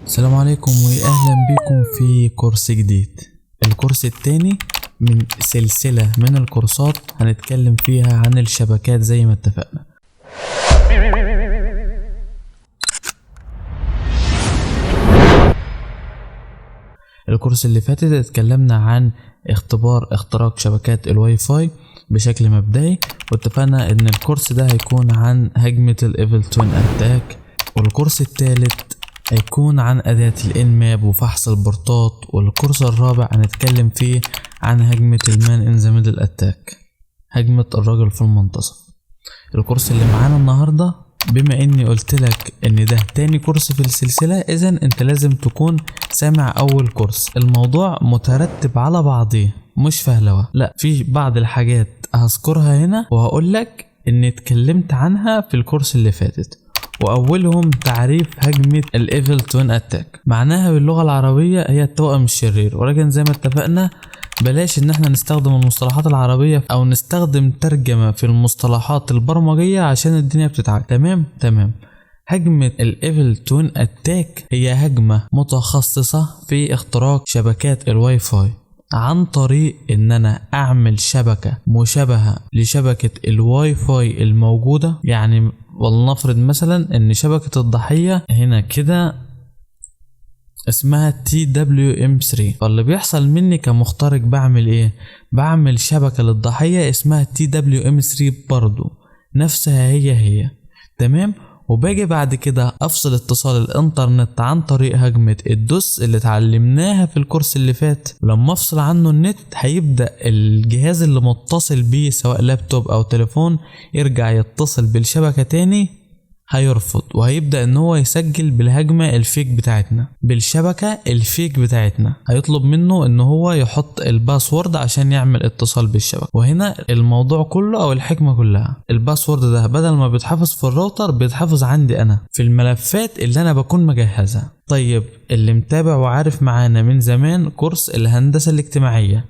السلام عليكم واهلا بكم في كورس جديد. الكورس التاني من سلسلة من الكورسات هنتكلم فيها عن الشبكات زي ما اتفقنا. الكورس اللي فاتت اتكلمنا عن اختراق شبكات الواي فاي بشكل مبدئي، واتفقنا ان الكورس ده هيكون عن هجمة الايفل توين اتاك، والكورس التالت هيكون عن اداة الانماب وفحص البورتات، والكورس الرابع هنتكلم فيه عن هجمة المان ان ذا ميدل اتاك، هجمة الرجل في المنتصف. الكورس اللي معانا النهاردة بما اني قلت لك ان ده تاني كورس في السلسلة، اذا انت لازم تكون سامع اول كورس. الموضوع مترتب على بعضيه مش فهلوة، لا، في بعض الحاجات هذكرها هنا وهقول لك اني اتكلمت عنها في الكورس اللي فاتت. واولهم تعريف هجمة الايفل توين اتاك. معناها باللغة العربية هي التوأم الشرير، ولكن زي ما اتفقنا بلاش ان احنا نستخدم المصطلحات العربية او نستخدم ترجمة في المصطلحات البرمجية عشان الدنيا بتتعب. تمام. هجمة الايفل توين اتاك هي هجمة متخصصة في اختراق شبكات الواي فاي عن طريق ان انا اعمل شبكة مشابهة لشبكة الواي فاي الموجودة. يعني ولنفرض مثلا ان شبكة الضحية هنا كده اسمها TWM3، فاللي بيحصل مني كمخترق بعمل ايه؟ بعمل شبكة للضحية اسمها TWM3 برضو نفسها هي تمام. وباجي بعد كده افصل اتصال الانترنت عن طريق هجمة الدوس اللي اتعلمناها في الكورس اللي فات، ولما افصل عنه النت هيبدأ الجهاز اللي متصل بيه سواء لابتوب او تليفون يرجع يتصل بالشبكة تاني، هيرفض وهيبدأ ان هو يسجل بالهجمة الفيك بتاعتنا، بالشبكة الفيك بتاعتنا. هيطلب منه ان هو يحط الباسورد عشان يعمل اتصال بالشبكة. وهنا الموضوع كله او الحكمة كلها، الباسورد ده بدل ما بيتحفظ في الراوتر بيتحفظ عندي انا في الملفات اللي انا بكون مجهزها. طيب اللي متابع وعارف معانا من زمان كورس الهندسة الاجتماعية،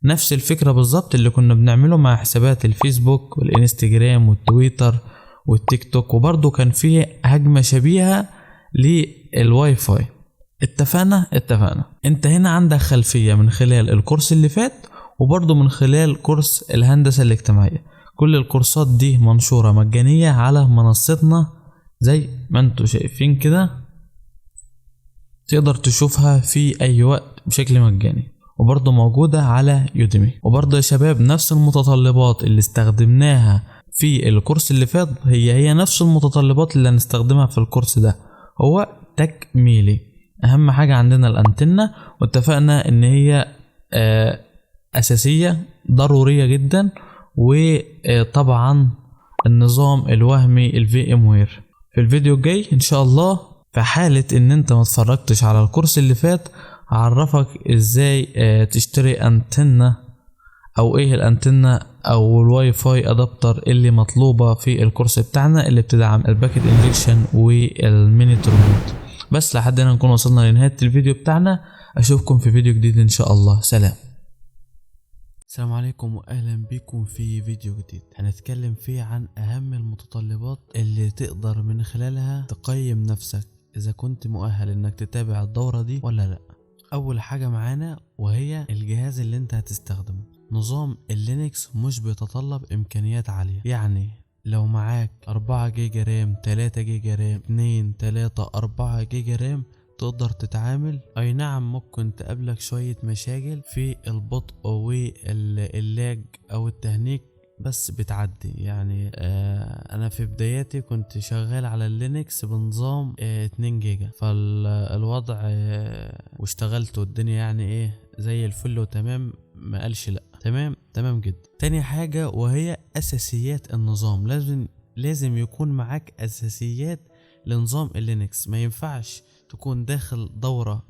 نفس الفكرة بالظبط اللي كنا بنعمله مع حسابات الفيسبوك والانستجرام والتويتر والتيك توك، وبرضه كان فيه هجمة شبيهة للواي فاي. اتفقنا. انت هنا عندك خلفية من خلال الكورس اللي فات وبرضه من خلال كورس الهندسة الاجتماعية. كل الكورسات دي منشورة مجانية على منصتنا زي ما انتوا شايفين كده، تقدر تشوفها في اي وقت بشكل مجاني، وبرضه موجودة على يوديمي. وبرضه يا شباب نفس المتطلبات اللي استخدمناها في الكورس اللي فات هي نفس المتطلبات اللي هنستخدمها في الكورس ده، هو تكميلي. اهم حاجة عندنا الانتنة، واتفقنا ان هي اساسية ضرورية جدا، وطبعا النظام الوهمي الفي ام وير. في الفيديو الجاي ان شاء الله، في حالة ان انت ما اتفرجتش على الكورس اللي فات، هعرفك ازاي تشتري انتنة او ايه الانتنة او الواي فاي ادابتر اللي مطلوبة في الكورس بتاعنا اللي بتدعم الباكيت انجكشن والميني ترموت. بس لحد هنا نكون وصلنا لنهاية الفيديو بتاعنا. اشوفكم في فيديو جديد ان شاء الله. سلام. السلام عليكم واهلا بكم في فيديو جديد هنتكلم فيه عن اهم المتطلبات اللي تقدر من خلالها تقيم نفسك اذا كنت مؤهل انك تتابع الدورة دي ولا لا. اول حاجة معانا وهي الجهاز اللي انت هتستخدمه. نظام اللينكس مش بيتطلب امكانيات عالية، يعني لو معاك 4 جيجا رام، 3 جيجا رام، 2 3 4 جيجا رام تقدر تتعامل. اي نعم ممكن تقابلك شوية مشاكل في البطء واللاج او التهنيك، بس بتعدي. يعني انا في بداياتي كنت شغال على اللينكس بنظام 2 جيجا، فالوضع واشتغلت والدنيا يعني ايه زي الفل وتمام، ما قالش لا. تمام جدا. تاني حاجة وهي اساسيات النظام. لازم يكون معاك اساسيات لنظام اللينكس. ما ينفعش تكون داخل دورة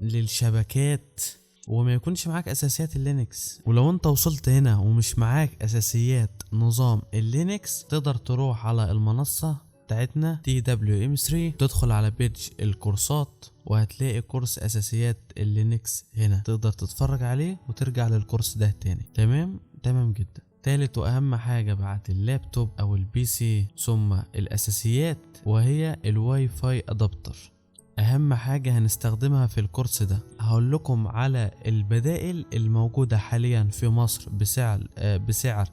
للشبكات وما يكونش معاك اساسيات اللينكس. ولو انت وصلت هنا ومش معاك اساسيات نظام اللينكس، تقدر تروح على المنصة بتاعتنا TWM3، تدخل على بيج الكورسات وهتلاقي كورس اساسيات اللينكس هنا، تقدر تتفرج عليه وترجع للكورس ده تاني. تمام جدا. تالت واهم حاجة بعد اللابتوب او البي سي ثم الاساسيات وهي الواي فاي ادابتر. اهم حاجة هنستخدمها في الكورس ده. هقول لكم على البدائل الموجودة حاليا في مصر بسعر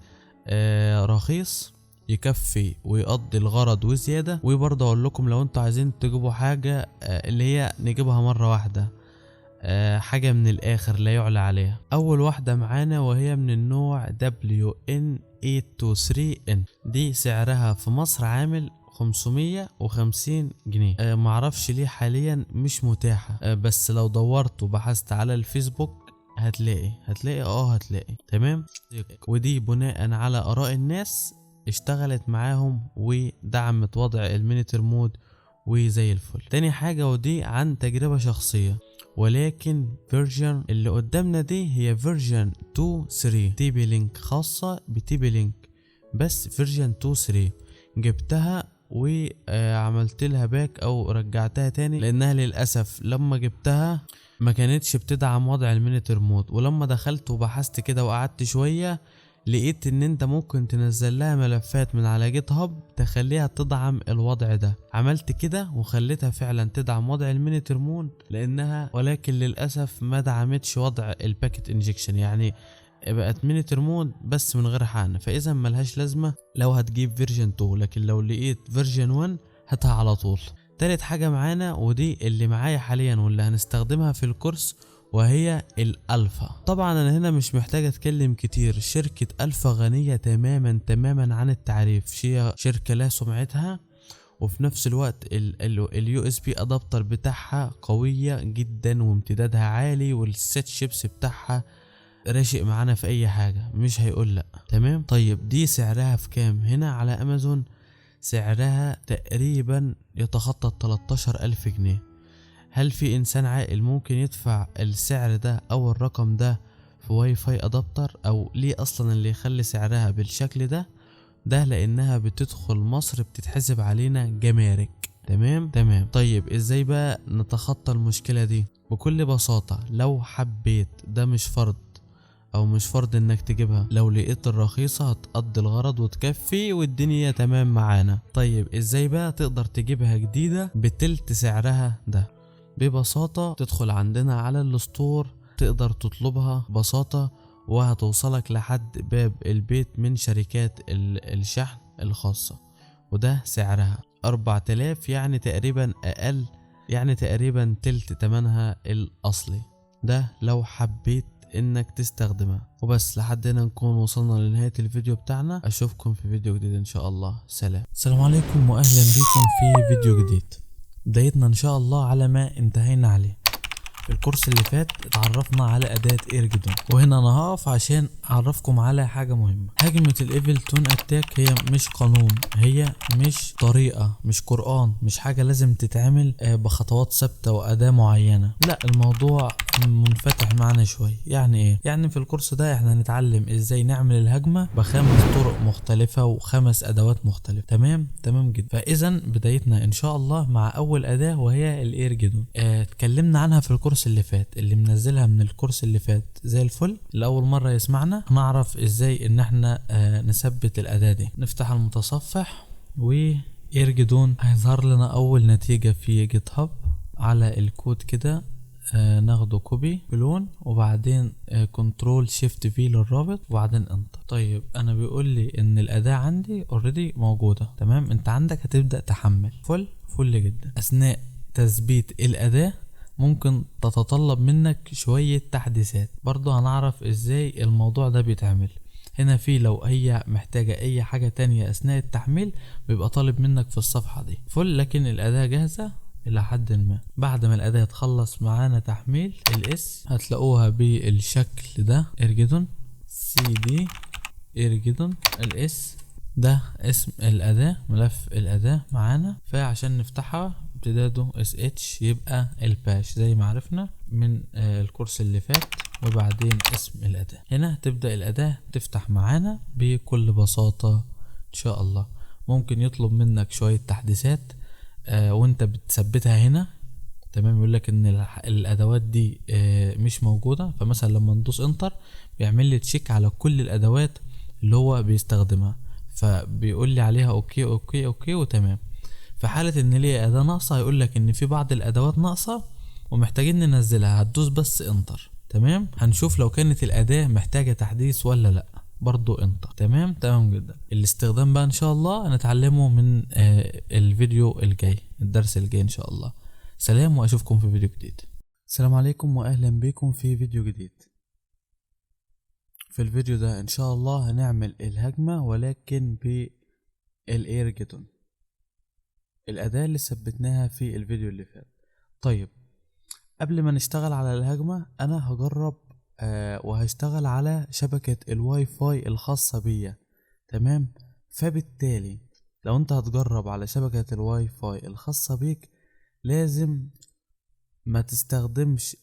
رخيص يكفي ويقضي الغرض وزيادة. وبرضه اقول لكم لو انتوا عايزين تجيبوا حاجة اللي هي نجيبها مرة واحدة، حاجة من الاخر لا يعلى عليها. اول واحدة معانا وهي من النوع WN823N، دي سعرها في مصر عامل 550 جنيه. معرفش ليه حاليا مش متاحة، بس لو دورت وبحثت على الفيسبوك هتلاقي تمام. ودي بناء على اراء الناس اشتغلت معاهم ودعمت وضع المينيتر مود وزي الفل. تاني حاجة ودي عن تجربة شخصية، ولكن فيرجن اللي قدامنا دي هي فيرجن 2.3 تي بي لينك، خاصة بتي بي لينك، بس فيرجن 2.3 جبتها وعملت لها باك او رجعتها تاني، لانها للاسف لما جبتها ما كانتش بتدعم وضع المينيتر مود. ولما دخلت وبحثت كده وقعدت شوية لقيت ان انت ممكن تنزل لها ملفات من على جيت هاب تخليها تدعم الوضع ده. عملت كده وخليتها فعلا تدعم وضع المينيتر مود لانها، ولكن للاسف ما دعمتش وضع الباكيت انجكشن، يعني بقت مينيتر مود بس من غير حقن، فاذا ملهاش لازمة لو هتجيب فيرجن 2. لكن لو لقيت فيرجن 1 هاتها على طول. تالت حاجة معانا ودي اللي معايا حاليا واللي هنستخدمها في الكورس وهي الالفا. طبعا انا هنا مش محتاج اتكلم كتير، شركة الفا غنية تماما عن التعريف، شركة لا سمعتها، وفي نفس الوقت اليو اس بي ادابتر بتاعها قوية جدا وامتدادها عالي، والسيت شيبس بتاعها راشق معانا في اي حاجة مش هيقول لا. تمام. طيب دي سعرها في كام؟ هنا على امازون سعرها تقريبا يتخطى 13,000 جنيه. هل في انسان عاقل ممكن يدفع السعر ده او الرقم ده في واي فاي ادابتر؟ او ليه اصلا اللي يخلي سعرها بالشكل ده لانها بتدخل مصر بتتحسب علينا جمارك. تمام. طيب ازاي بقى نتخطى المشكلة دي؟ بكل بساطة لو حبيت، ده مش فرض انك تجيبها، لو لقيت الرخيصة هتقضي الغرض وتكفي والدنيا تمام معانا. طيب ازاي بقى تقدر تجيبها جديدة بتلت سعرها ده؟ ببساطة تدخل عندنا على الستور، تقدر تطلبها ببساطة وهتوصلك لحد باب البيت من شركات الشحن الخاصة، وده سعرها 4000، يعني تقريبا اقل، يعني تقريبا تلت تمنها الاصلي. ده لو حبيت انك تستخدمها. وبس لحد هنا نكون وصلنا لنهاية الفيديو بتاعنا. اشوفكم في فيديو جديد ان شاء الله. سلام. السلام عليكم واهلا بكم في فيديو جديد. بدايتنا ان شاء الله على ما انتهينا عليه. في الكورس اللي فات اتعرفنا على اداة ايرجدون، وهنا انا هقف عشان اعرفكم على حاجة مهمة. هجمة الايفل تون اتاك هي مش قانون، هي مش طريقة، مش قرآن، مش حاجة لازم تتعمل بخطوات ثابتة واداة معينة. لا، الموضوع منفتح معنا شوية. يعني ايه؟ يعني في الكورس ده احنا هنتعلم ازاي نعمل الهجمة بخمس طرق مختلفة وخمس ادوات مختلفة. تمام جدا. فاذا بدايتنا ان شاء الله مع اول اداة وهي الايرجدون. اتكلمنا عنها في الكورس اللي فات، اللي منزلها من الكورس اللي فات زي الفل. لأول مرة يسمعنا هنعرف ازاي ان احنا نثبت الاداة دي. نفتح المتصفح وايرجدون هيظهر لنا اول نتيجة في جيت هاب على الكود كده. ناخده كوبي بلون وبعدين كنترول شيفت في للرابط وبعدين انتر. طيب انا بيقول لي ان الاداة عندي اوريدي موجودة. تمام. انت عندك هتبدأ تحمل فل جدا. اثناء تثبيت الاداة ممكن تتطلب منك شوية تحديثات، برضو هنعرف ازاي الموضوع ده بيتعمل. هنا في لو هي محتاجة اي حاجة تانية اثناء التحميل بيبقى طالب منك في الصفحة دي فل، لكن الاداة جاهزة الى حد ما. بعد ما الاداة تخلص معانا تحميل الاس هتلاقوها بالشكل ده، ايرجدون سي دي ايرجدون. الاس ده اسم الاداة، ملف الاداة معانا. فعشان نفتحها امتداده SH يبقى الباش زي ما عرفنا من الكورس اللي فات. وبعدين اسم الاداة. هنا تبدأ الاداة تفتح معانا بكل بساطة ان شاء الله. ممكن يطلب منك شوية تحديثات وانت بتثبتها هنا. تمام. يقول لك ان الادوات دي مش موجودة، فمثلا لما ندوس انتر بيعمل لي تشيك على كل الادوات اللي هو بيستخدمها، فبيقول لي عليها اوكي وتمام. في حالة ان ليه اداة ناقصة هيقولك ان في بعض الادوات ناقصة ومحتاجين ننزلها، هتدوس بس انتر. تمام، هنشوف لو كانت الاداة محتاجة تحديث ولا لا، برضو انتر. تمام جدا. الاستخدام بقى ان شاء الله هنتعلمه من الفيديو الجاي، الدرس الجاي ان شاء الله. سلام، واشوفكم في فيديو جديد. السلام عليكم واهلا بكم في فيديو جديد. في الفيديو ده ان شاء الله هنعمل الهجمة ولكن بالايرجيتون، الاداة اللي ثبتناها في الفيديو اللي فات. طيب قبل ما نشتغل على الهجمة انا هجرب وهشتغل على شبكة الواي فاي الخاصة بيا. تمام، فبالتالي لو انت هتجرب على شبكة الواي فاي الخاصة بيك لازم ما تستخدمش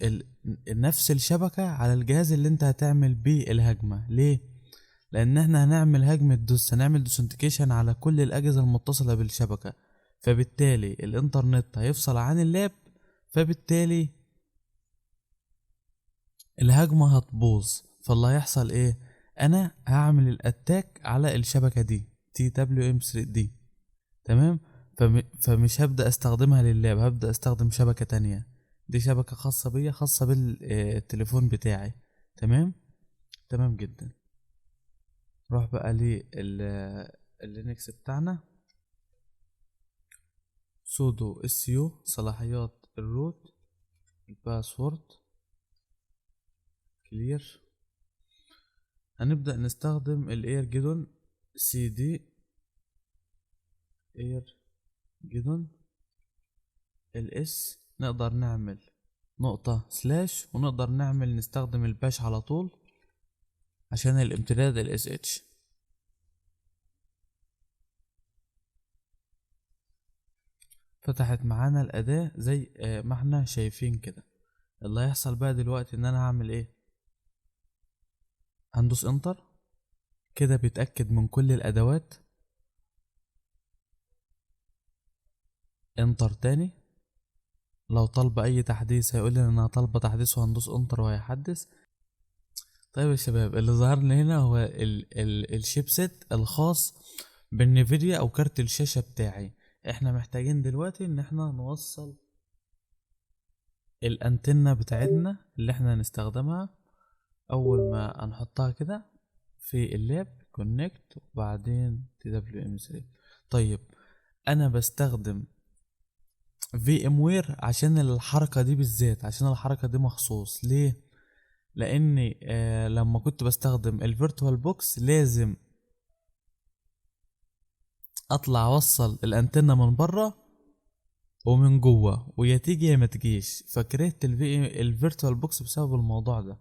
نفس الشبكة على الجهاز اللي انت هتعمل بيه الهجمة. ليه؟ لان احنا هنعمل هجمة هنعمل دوسنتيكيشن على كل الاجهزة المتصلة بالشبكة، فبالتالي الانترنت هيفصل عن اللاب، فبالتالي الهجمة هتبوظ. فاللي هيحصل ايه؟ انا هعمل الاتاك على الشبكة دي TWM3 دي. تمام، فمش هبدأ استخدمها لللاب، هبدأ استخدم شبكة تانية. دي شبكة خاصة بيا، خاصة بالتليفون بتاعي. تمام جدا. نروح بقى لللينكس بتاعنا. سودو SU، صلاحيات الروت، الباسورد كلير. هنبدأ نستخدم الاير جيدون CD اير جيدون LS. نقدر نعمل نقطة سلاش، ونقدر نستخدم الباش على طول عشان الامتداد SH. فتحت معانا الأداة زي ما احنا شايفين كده. اللي هيحصل بقى دلوقتي ان انا هعمل ايه؟ هندوس انتر كده، بيتأكد من كل الأدوات. انتر تاني، لو طالبة اي تحديث هيقول لي انها طالبة تحديث، وهندوس انتر وهيحدث. طيب يا شباب، اللي ظهر لي هنا هو الشيبسيت الخاص بالنفيديا او كارت الشاشة بتاعي. احنا محتاجين دلوقتي ان احنا نوصل الانتنة بتاعتنا اللي احنا هنستخدمها. اول ما هنحطها كده في اللاب كونكت، وبعدين TWM3. طيب انا بستخدم VMware عشان الحركة دي بالذات، عشان الحركة دي مخصوص. ليه؟ لاني لما كنت بستخدم الفيرتوال بوكس لازم اطلع اوصل الانتنة من بره ومن جوه، ويا تيجي يا ما تجيش، فكرهت الفيرتوال بوكس بسبب الموضوع ده.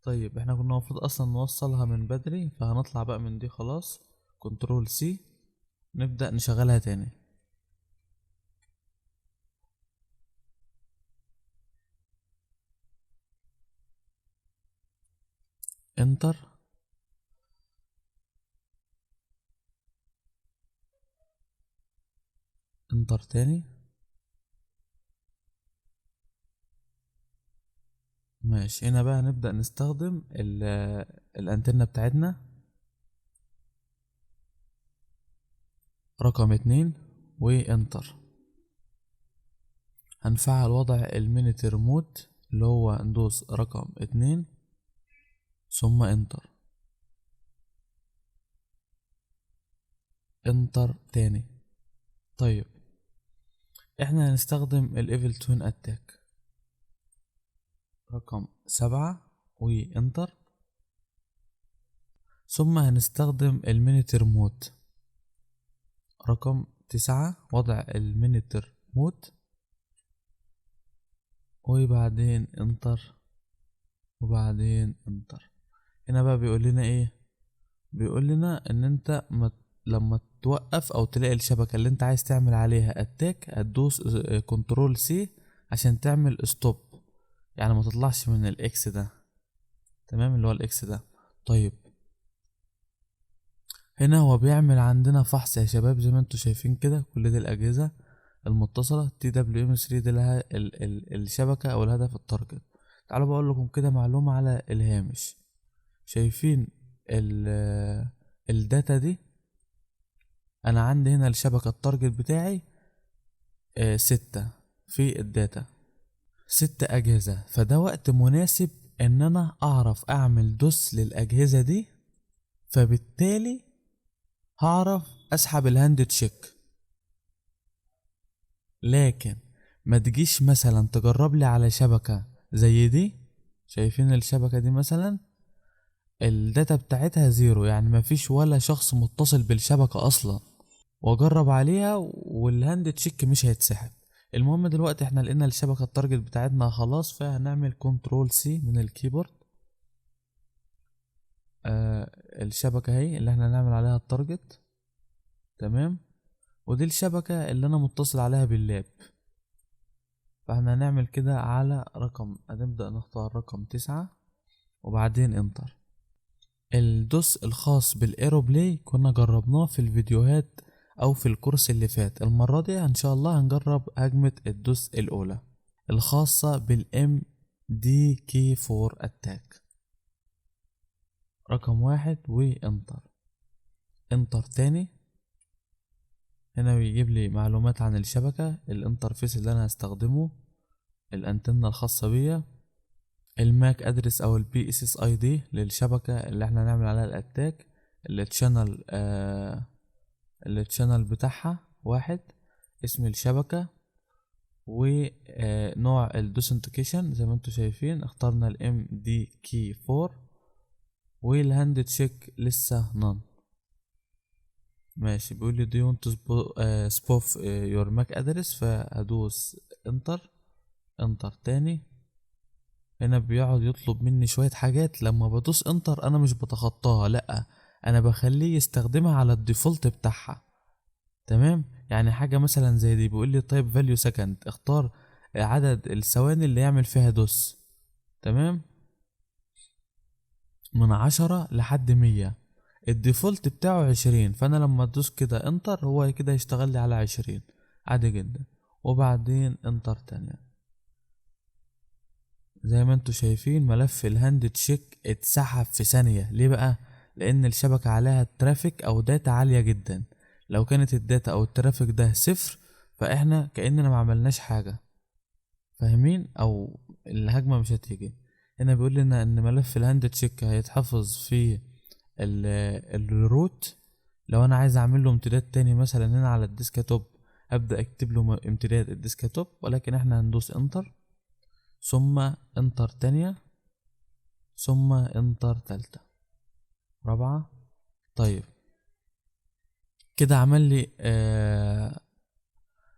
طيب احنا كنا المفروض اصلا نوصلها من بدري، فهنطلع بقى من دي خلاص. كنترول سي، نبدأ نشغلها تاني. انتر، انتر تاني. ماشي، هنا بقى نبدأ نستخدم الانتنة بتاعتنا رقم 2 وانتر. هنفعل وضع المينيت ريموت اللي هو ندوس رقم 2 ثم انتر. انتر تاني. طيب احنا هنستخدم الايفل توين اتاك رقم 7 وانتر. ثم هنستخدم المينيت ريموت رقم 9، وضع المينيت ريموت، وبعدين انتر، وبعدين انتر. هنا بقى بيقول لنا ايه؟ بيقول لنا ان انت لما توقف او تلاقي الشبكة اللي انت عايز تعمل عليها اتاك هتدوس كنترول سي عشان تعمل ستوب، يعني ما تطلعش من الاكس ده. تمام، اللي هو الاكس ده. طيب هنا هو بيعمل عندنا فحص يا شباب، زي ما انتوا شايفين كده كل دي الاجهزة المتصلة TWM3 دي لها الشبكة او الهدف التارجت. تعالوا بقول لكم كده معلومة على الهامش. شايفين الداتا دي؟ انا عندي هنا الشبكة التارجت بتاعي 6 في الداتا، 6 أجهزة. فده وقت مناسب ان انا اعرف اعمل دوس للأجهزة دي، فبالتالي هعرف اسحب الهاند تشيك. لكن ما تجيش مثلا تجرب لي على شبكة زي دي، شايفين الشبكة دي مثلا الداتا بتاعتها 0، يعني ما فيش ولا شخص متصل بالشبكة اصلا، واجرب عليها والهاند تشيك مش هيتسحب. المهم دلوقتي احنا لقينا الشبكة التارجت بتاعتنا خلاص، فهنعمل كنترول سي من الكيبورد. الشبكة هي اللي احنا نعمل عليها التارجت، تمام. ودي الشبكة اللي انا متصل عليها باللاب، فاحنا هنعمل كده على رقم، هنبدأ نختار رقم 9 وبعدين انتر. الدوس الخاص بالايروبلاي كنا جربناه في الفيديوهات او في الكورس اللي فات. المرة دي ان شاء الله هنجرب هجمة الدوس الاولى الخاصة بالام دي كي 4 اتاك. رقم 1 وانتر. انتر تاني. هنا بيجيب لي معلومات عن الشبكة، الانترفيس اللي انا هستخدمه، الانتنة الخاصة بيا، الماك ادرس او البي اس اس اي دي للشبكة اللي احنا نعمل عليها الاتاك، التشانل بتاعها 1، اسم الشبكة، ونوع الدوسنتيكيشن زي ما انتوا شايفين اخترنا الام دي كي 4، والهاند تشيك لسه نون. ماشي، بيقول لي do you want to spoof your MAC address، فهدوس انتر تاني. هنا بيقعد يطلب مني شوية حاجات، لما بدوس انتر انا مش بتخطاها، لا انا بخليه يستخدمها على الديفولت بتاعها، تمام. يعني حاجة مثلا زي دي بيقول لي طيب value second، اختار عدد الثواني اللي يعمل فيها دوس، تمام، من 10 لحد 100. الديفولت بتاعه 20، فانا لما ادوس كده انتر هو كده يشتغل لي على 20 عادي جدا. وبعدين انتر تانية. زي ما انتوا شايفين ملف الهاند تشيك اتسحب في ثانية. ليه بقى؟ لان الشبكة عليها ترافيك او داتا عالية جدا. لو كانت الداتا او الترافيك ده 0 فاحنا كأننا ما عملناش حاجة، فاهمين؟ او الهجمة مش هتيجي. هنا بيقول لنا ان ملف الهاند تشيك هيتحفظ في الروت. لو انا عايز اعمل له امتداد تاني مثلا هنا على الديسكتوب ابدا اكتب له امتداد الديسكتوب، ولكن احنا هندوس انتر ثم انتر تانية ثم انتر تالتة رابعة. طيب كده عمل لي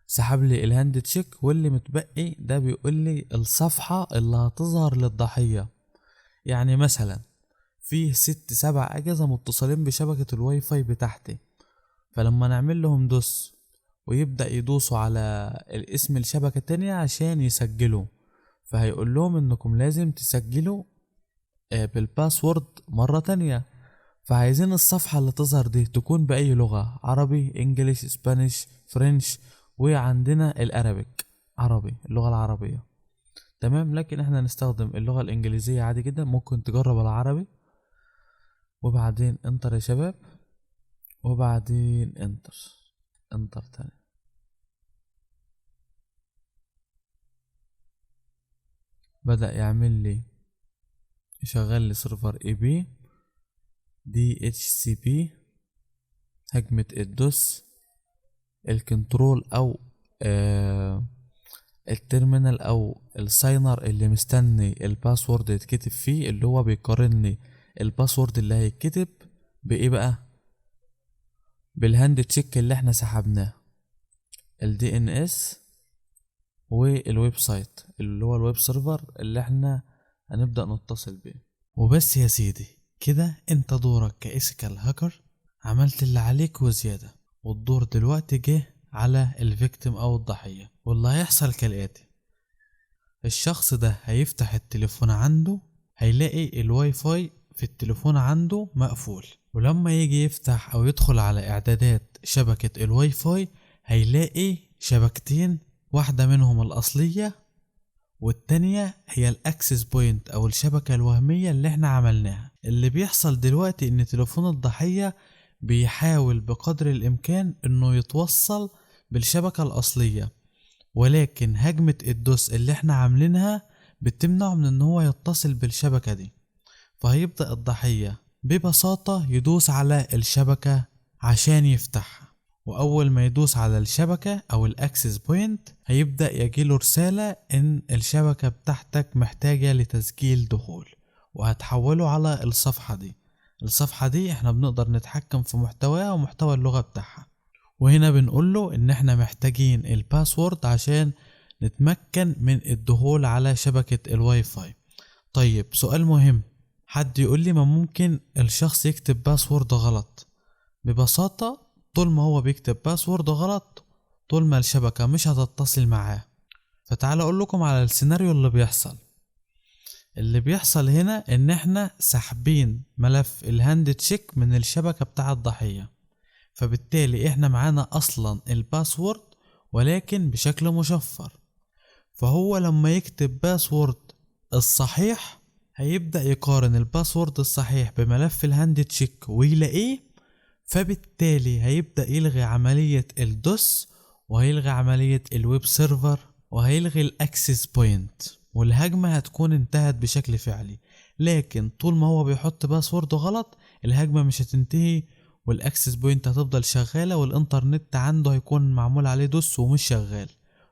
سحب لي الهاند تشيك، واللي متبقي ده بيقول لي الصفحة اللي هتظهر للضحية. يعني مثلا فيه 6-7 أجهزة متصلين بشبكة الواي فاي بتاعتي، فلما نعمل لهم دوس ويبدأ يدوسوا على الاسم الشبكة التانية عشان يسجلوا، فهيقول لهم انكم لازم تسجلوا بالباسورد مرة تانية. فعايزين الصفحة اللي تظهر دي تكون بأي لغة، عربي، انجليش، اسبانيش، فرنش، وعندنا الارابيك عربي، اللغة العربية، تمام. لكن احنا نستخدم اللغة الانجليزية عادي جدا، ممكن تجرب العربي. وبعدين انتر يا شباب، وبعدين انتر تاني. بدأ يعمل لي يشغل لي سيرفر اي بي دي اتش سي بي، هجمة الدوس، الكنترول او التيرمينال او الساينر اللي مستني الباسورد يتكتب فيه، اللي هو بيقارن لي الباسورد اللي هيتكتب بايه بقى؟ بالهاند تشيك اللي احنا سحبناه، الدي ان اس والويب سايت اللي هو الويب سيرفر اللي احنا هنبدأ نتصل بيه. وبس يا سيدي، كده انت دورك كإيثيكال هاكر عملت اللي عليك وزيادة، والدور دلوقتي جه على الفيكتيم او الضحية. واللي هيحصل كالآتي: الشخص ده هيفتح التليفون عنده، هيلاقي الواي فاي في التليفون عنده مقفول، ولما يجي يفتح او يدخل على اعدادات شبكة الواي فاي هيلاقي شبكتين، واحدة منهم الأصلية والتانية هي الاكسس بوينت او الشبكة الوهمية اللي احنا عملناها. اللي بيحصل دلوقتي ان تليفون الضحية بيحاول بقدر الامكان انه يتوصل بالشبكة الاصلية، ولكن هجمة الدوس اللي احنا عاملينها بتمنعه من ان هو يتصل بالشبكة دي. فهيبدأ الضحية ببساطة يدوس على الشبكة عشان يفتحها، واول ما يدوس على الشبكة او الاكسس بوينت هيبدأ يجيله رسالة ان الشبكة بتاعتك محتاجة لتسجيل دخول، وهتحوله على الصفحة دي. الصفحة دي احنا بنقدر نتحكم في محتواها ومحتوى اللغة بتاعها، وهنا بنقوله ان احنا محتاجين الباسورد عشان نتمكن من الدخول على شبكة الواي فاي. طيب سؤال مهم، حد يقول لي ما ممكن الشخص يكتب باسورد غلط؟ ببساطة طول ما هو بيكتب باسورد غلط طول ما الشبكة مش هتتصل معاه. فتعال اقول لكم على السيناريو اللي بيحصل هنا ان احنا سحبين ملف الهاند تشيك من الشبكة بتاع الضحية، فبالتالي احنا معانا اصلا الباسورد ولكن بشكل مشفر. فهو لما يكتب باسورد الصحيح هيبدأ يقارن الباسورد الصحيح بملف الهاند تشيك ويلاقيه، فبالتالي هيبدأ يلغي عملية الدوس وهيلغي عملية الويب سيرفر وهيلغي الاكسس بوينت، والهجمة هتكون انتهت بشكل فعلي. لكن طول ما هو بيحط باسورد غلط الهجمة مش هتنتهي، والاكسس بوينت هتفضل شغالة، والانترنت عنده هيكون معمول عليه دوس ومش شغال.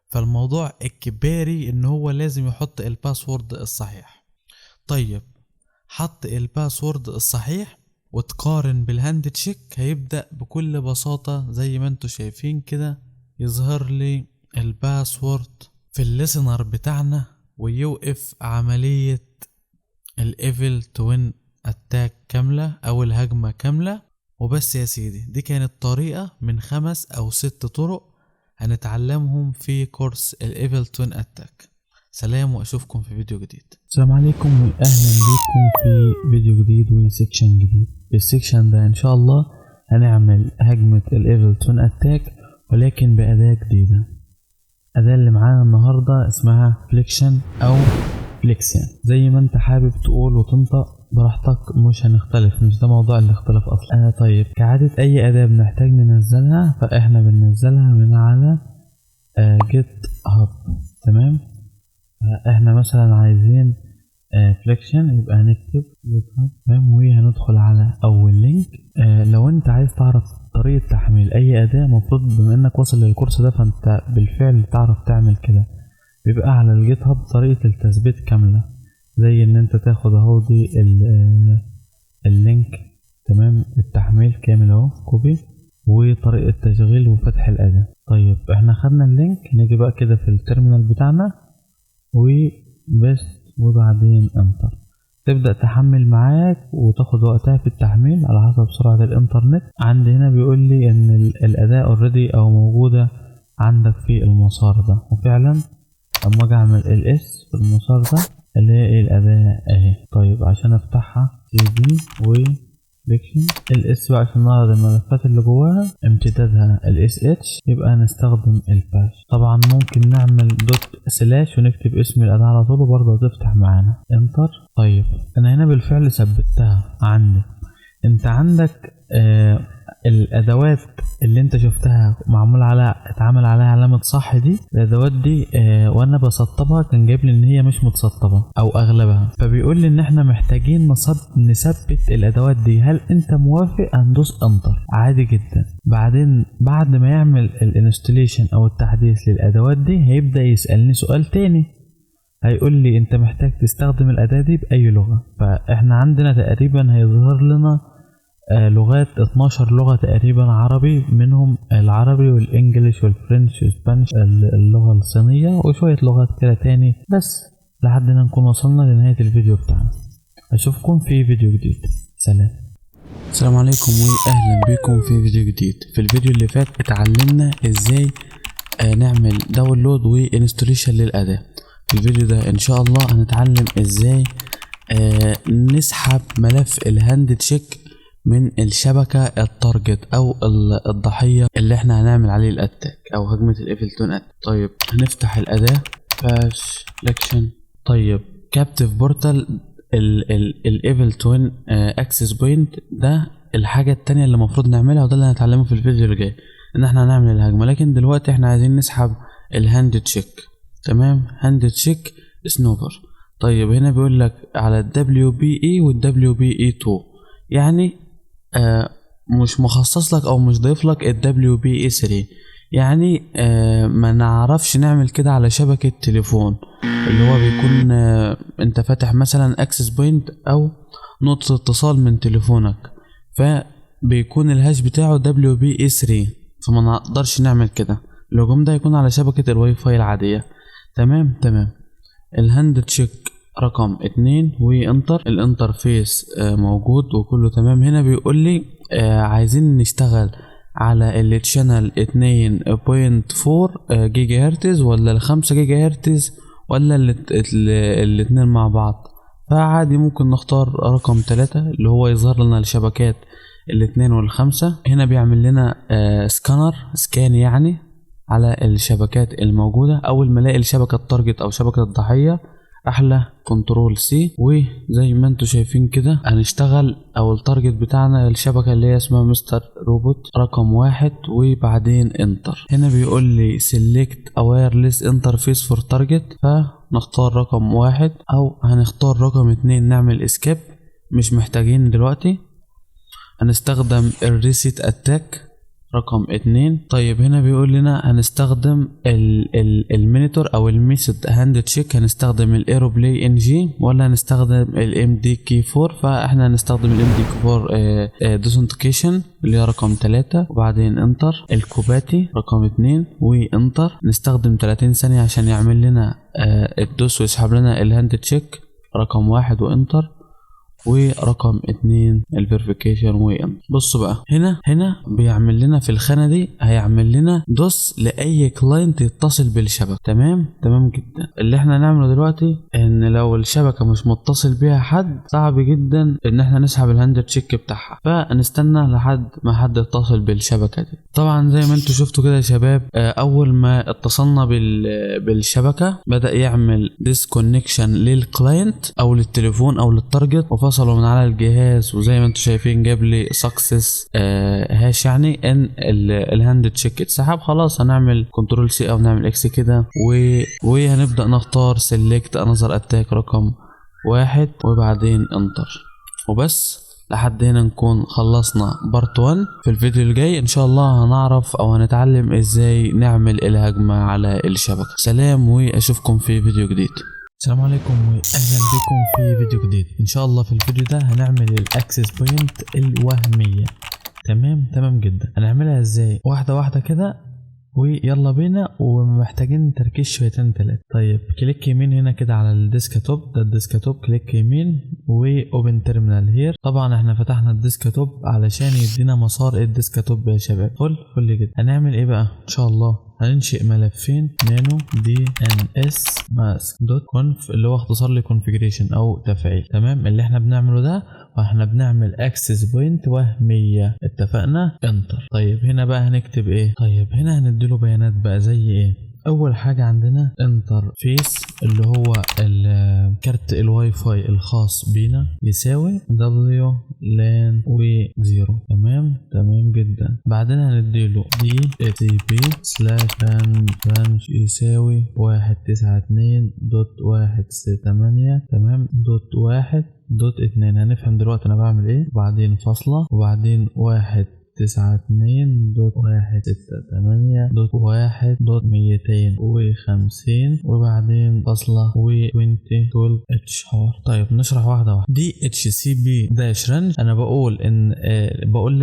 فالموضوع اجباري ان هو لازم يحط الباسورد الصحيح. طيب حط الباسورد الصحيح وتقارن بالهاند تشيك، هيبدأ بكل بساطة زي ما انتوا شايفين كده يظهر لي الباسورد في الليسنر بتاعنا ويوقف عملية الايفل توين اتاك كاملة او الهجمة كاملة. وبس يا سيدي، دي كانت طريقة من 5 أو 6 طرق هنتعلمهم في كورس الايفل توين اتاك. سلام واشوفكم في فيديو جديد. السلام عليكم واهلا بكم في فيديو جديد وسيكشن جديد. في السيكشن ده ان شاء الله هنعمل هجمة الايفل توين اتاك ولكن بأداة جديدة. الأداة اللي معانا النهاردة اسمها فليكشن او فليكسيان، زي ما انت حابب تقول وتنطق براحتك، مش هنختلف، مش ده موضوع الاختلاف اصلا. طيب كعادة اي اداة بنحتاج ننزلها فاحنا بننزلها من على جيت هاب. تمام، احنا مثلا عايزين فليكشن يبقى هنكتب جيت هاب. تمام، وهندخل على اول لينك. لو انت عايز تعرف طريقة تحميل اي اداة، مفروض بما انك واصل للكورس ده فانت بالفعل تعرف تعمل كده. بيبقى على الجيت هاب طريقة التثبيت كاملة، زي ان انت تاخد اهو دي اللينك. تمام، التحميل كامل اهو كوبي، وطريقة تشغيل وفتح الاداة. طيب احنا خدنا اللينك، نيجي بقى كده في التيرمينال بتاعنا وبس، وبعدين انتر. تبدأ تحمل معاك وتاخد وقتها في التحميل على حسب سرعة الانترنت. عندي هنا بيقول لي ان الاداة اوريدي او موجودة عندك في المسار ده، وفعلا اما اجي اعمل الاس في المسار ده الاقي الاداة اهي. طيب عشان افتحها سي دي وفليكشن الاس بقى عشان نعرض الملفات اللي جواها، امتدادها الاس اتش، يبقى هنستخدم الباش. طبعا ممكن نعمل دوت سلاش ونكتب اسم الاداة على طول وبرضه هتفتح معانا انتر. طيب انا هنا بالفعل ثبتها عندي. انت عندك الادوات اللي انت شفتها معمول على اتعمل عليها علامة صح دي، الادوات دي وانا بسطبها كان جايب لي ان هي مش متسطبة او اغلبها، فبيقول لي ان احنا محتاجين نثبت الادوات دي. هل انت موافق؟ هندوس انتر عادي جدا. بعدين بعد ما يعمل الانستليشن او التحديث للادوات دي هيبدأ يسألني سؤال تاني، هيقول لي انت محتاج تستخدم الاداة دي باي لغة. فاحنا عندنا تقريبا هيظهر لنا لغات 12 لغة تقريبا عربي، منهم العربي والانجليش والفرنش والاسبانيش، اللغة الصينية وشوية لغات كده تاني. بس لحد هنا نكون وصلنا لنهاية الفيديو بتاعنا. اشوفكم في فيديو جديد. سلام. السلام عليكم واهلا بكم في فيديو جديد. في الفيديو اللي فات اتعلمنا ازاي نعمل داونلود وانستوليشن للأداة. في الفيديو ده ان شاء الله هنتعلم ازاي نسحب ملف الهاند تشيك من الشبكة التارجت او الضحية اللي احنا هنعمل عليه الاتاك او هجمة الايفل توين اتاك. طيب هنفتح الاداة باش فليكشن. طيب كابتيف بورتال الايفل توين اكسس بوينت ده الحاجة التانية اللي المفروض نعملها، وده اللي هنتعلمه في الفيديو اللي جاي، ان احنا هنعمل الهجمة. لكن دلوقتي احنا عايزين نسحب الهاند تشيك. تمام، هاند تشيك سنوبر. طيب هنا بيقول لك على ال WPE وال WPE2، يعني مش مخصص لك او مش ضيف لك ال WPE3. يعني ما نعرفش نعمل كده على شبكة تليفون، اللي هو بيكون انت فاتح مثلا اكسس بوينت او نقطة اتصال من تليفونك، فبيكون الهاش بتاعه WPE3، فما نقدرش نعمل كده. الهجوم ده يكون على شبكة الواي فاي العادية. تمام. الهاند تشيك رقم 2 وانتر. الانترفيس موجود وكله تمام. هنا بيقول لي عايزين نشتغل على التشانل 2.4 جيجا هرتز ولا 5 جيجا هرتز ولا الاتنين مع بعض. فعادي ممكن نختار رقم 3 اللي هو يظهر لنا الشبكات 2 و5. هنا بيعمل لنا سكان يعني على الشبكات الموجودة. اول ما الاقي الشبكة التارجت او شبكة الضحية احلى كنترول سي، وزي ما انتوا شايفين كده هنشتغل او التارجت بتاعنا الشبكة اللي هي اسمها مستر روبوت رقم 1 وبعدين انتر. هنا بيقول لي select a wireless interface for target، فنختار رقم 1 او هنختار رقم 2 نعمل اسكيب، مش محتاجين دلوقتي. هنستخدم الريسيت اتاك رقم 2. طيب هنا بيقول لنا هنستخدم المينيتور او الميثود هاند تشيك، هنستخدم الايرو بلاي ان جي ولا هنستخدم الام دي كي 4. فاحنا هنستخدم الام دي كي 4 دوثنتيكيشن اللي هي رقم 3 وبعدين انتر. الكوباتي رقم 2 وانتر. نستخدم 30 ثانية عشان يعمل لنا الدوس ويسحب لنا الهاند تشيك رقم 1 وانتر، ورقم 2 الفيريفيكيشن وانتر. بصوا بقى هنا بيعمل لنا في الخانة دي هيعمل لنا دوس لأي كلاينت يتصل بالشبكة. تمام جدا. اللي احنا نعمله دلوقتي ان لو الشبكة مش متصل بيها حد صعب جدا ان احنا نسحب الهاند تشيك بتاعها، فنستنى لحد ما حد يتصل بالشبكة دي. طبعا زي ما انتوا شفتوا كده يا شباب، اول ما اتصلنا بالشبكة بدأ يعمل ديسكونكشن للكلاينت او للتليفون او للتارجت، وفصلوا من على الجهاز. وزي ما انتوا شايفين جاب لي سكسس هاش، يعني ان الهاند تشيك اتسحب. خلاص هنعمل كنترول سي او نعمل اكس كده وهنبدأ نختار سيلكت انذر اتاك رقم 1 وبعدين انتر وبس. لحد هنا نكون خلصنا بارت 1. في الفيديو الجاي ان شاء الله هنعرف او هنتعلم ازاي نعمل الهجمة على الشبكة. سلام واشوفكم في فيديو جديد. السلام عليكم واهلا بكم في فيديو جديد. ان شاء الله في الفيديو ده هنعمل الاكسس بوينت الوهمية. تمام جدا. هنعملها ازاي؟ واحدة كده ويلا بينا، ومحتاجين تركيز شويتين 3. طيب كليك يمين هنا كده على الديسكتوب، ده الديسكتوب، كليك يمين واوبن تيرمينال هير. طبعا احنا فتحنا الديسكتوب علشان يدينا مسار الديسكتوب يا شباب. فل جدا. هنعمل ايه بقى ان شاء الله؟ هننشئ ملفين nano dns mask.conf اللي هو اختصار لconfiguration او تفعيل. تمام. اللي احنا بنعمله ده واحنا بنعمل access point وهمية. اتفقنا؟ انتر. طيب هنا بقى هنكتب ايه؟ طيب هنا هنديله بيانات بقى زي ايه؟ اول حاجة عندنا انترفيس اللي هو كارت الواي فاي الخاص بينا يساوي WLAN و0. تمام جدا. بعدين هنديله DHCP/branch يساوي 192.168 تمام .1.2. هنفهم دلوقتي انا بعمل ايه. وبعدين فاصلة وبعدين 192.168.1.250 وبعدين فاصلة و20 اتشهار. طيب نشرح واحدة. DHCP داش رانج انا بقول ان بقول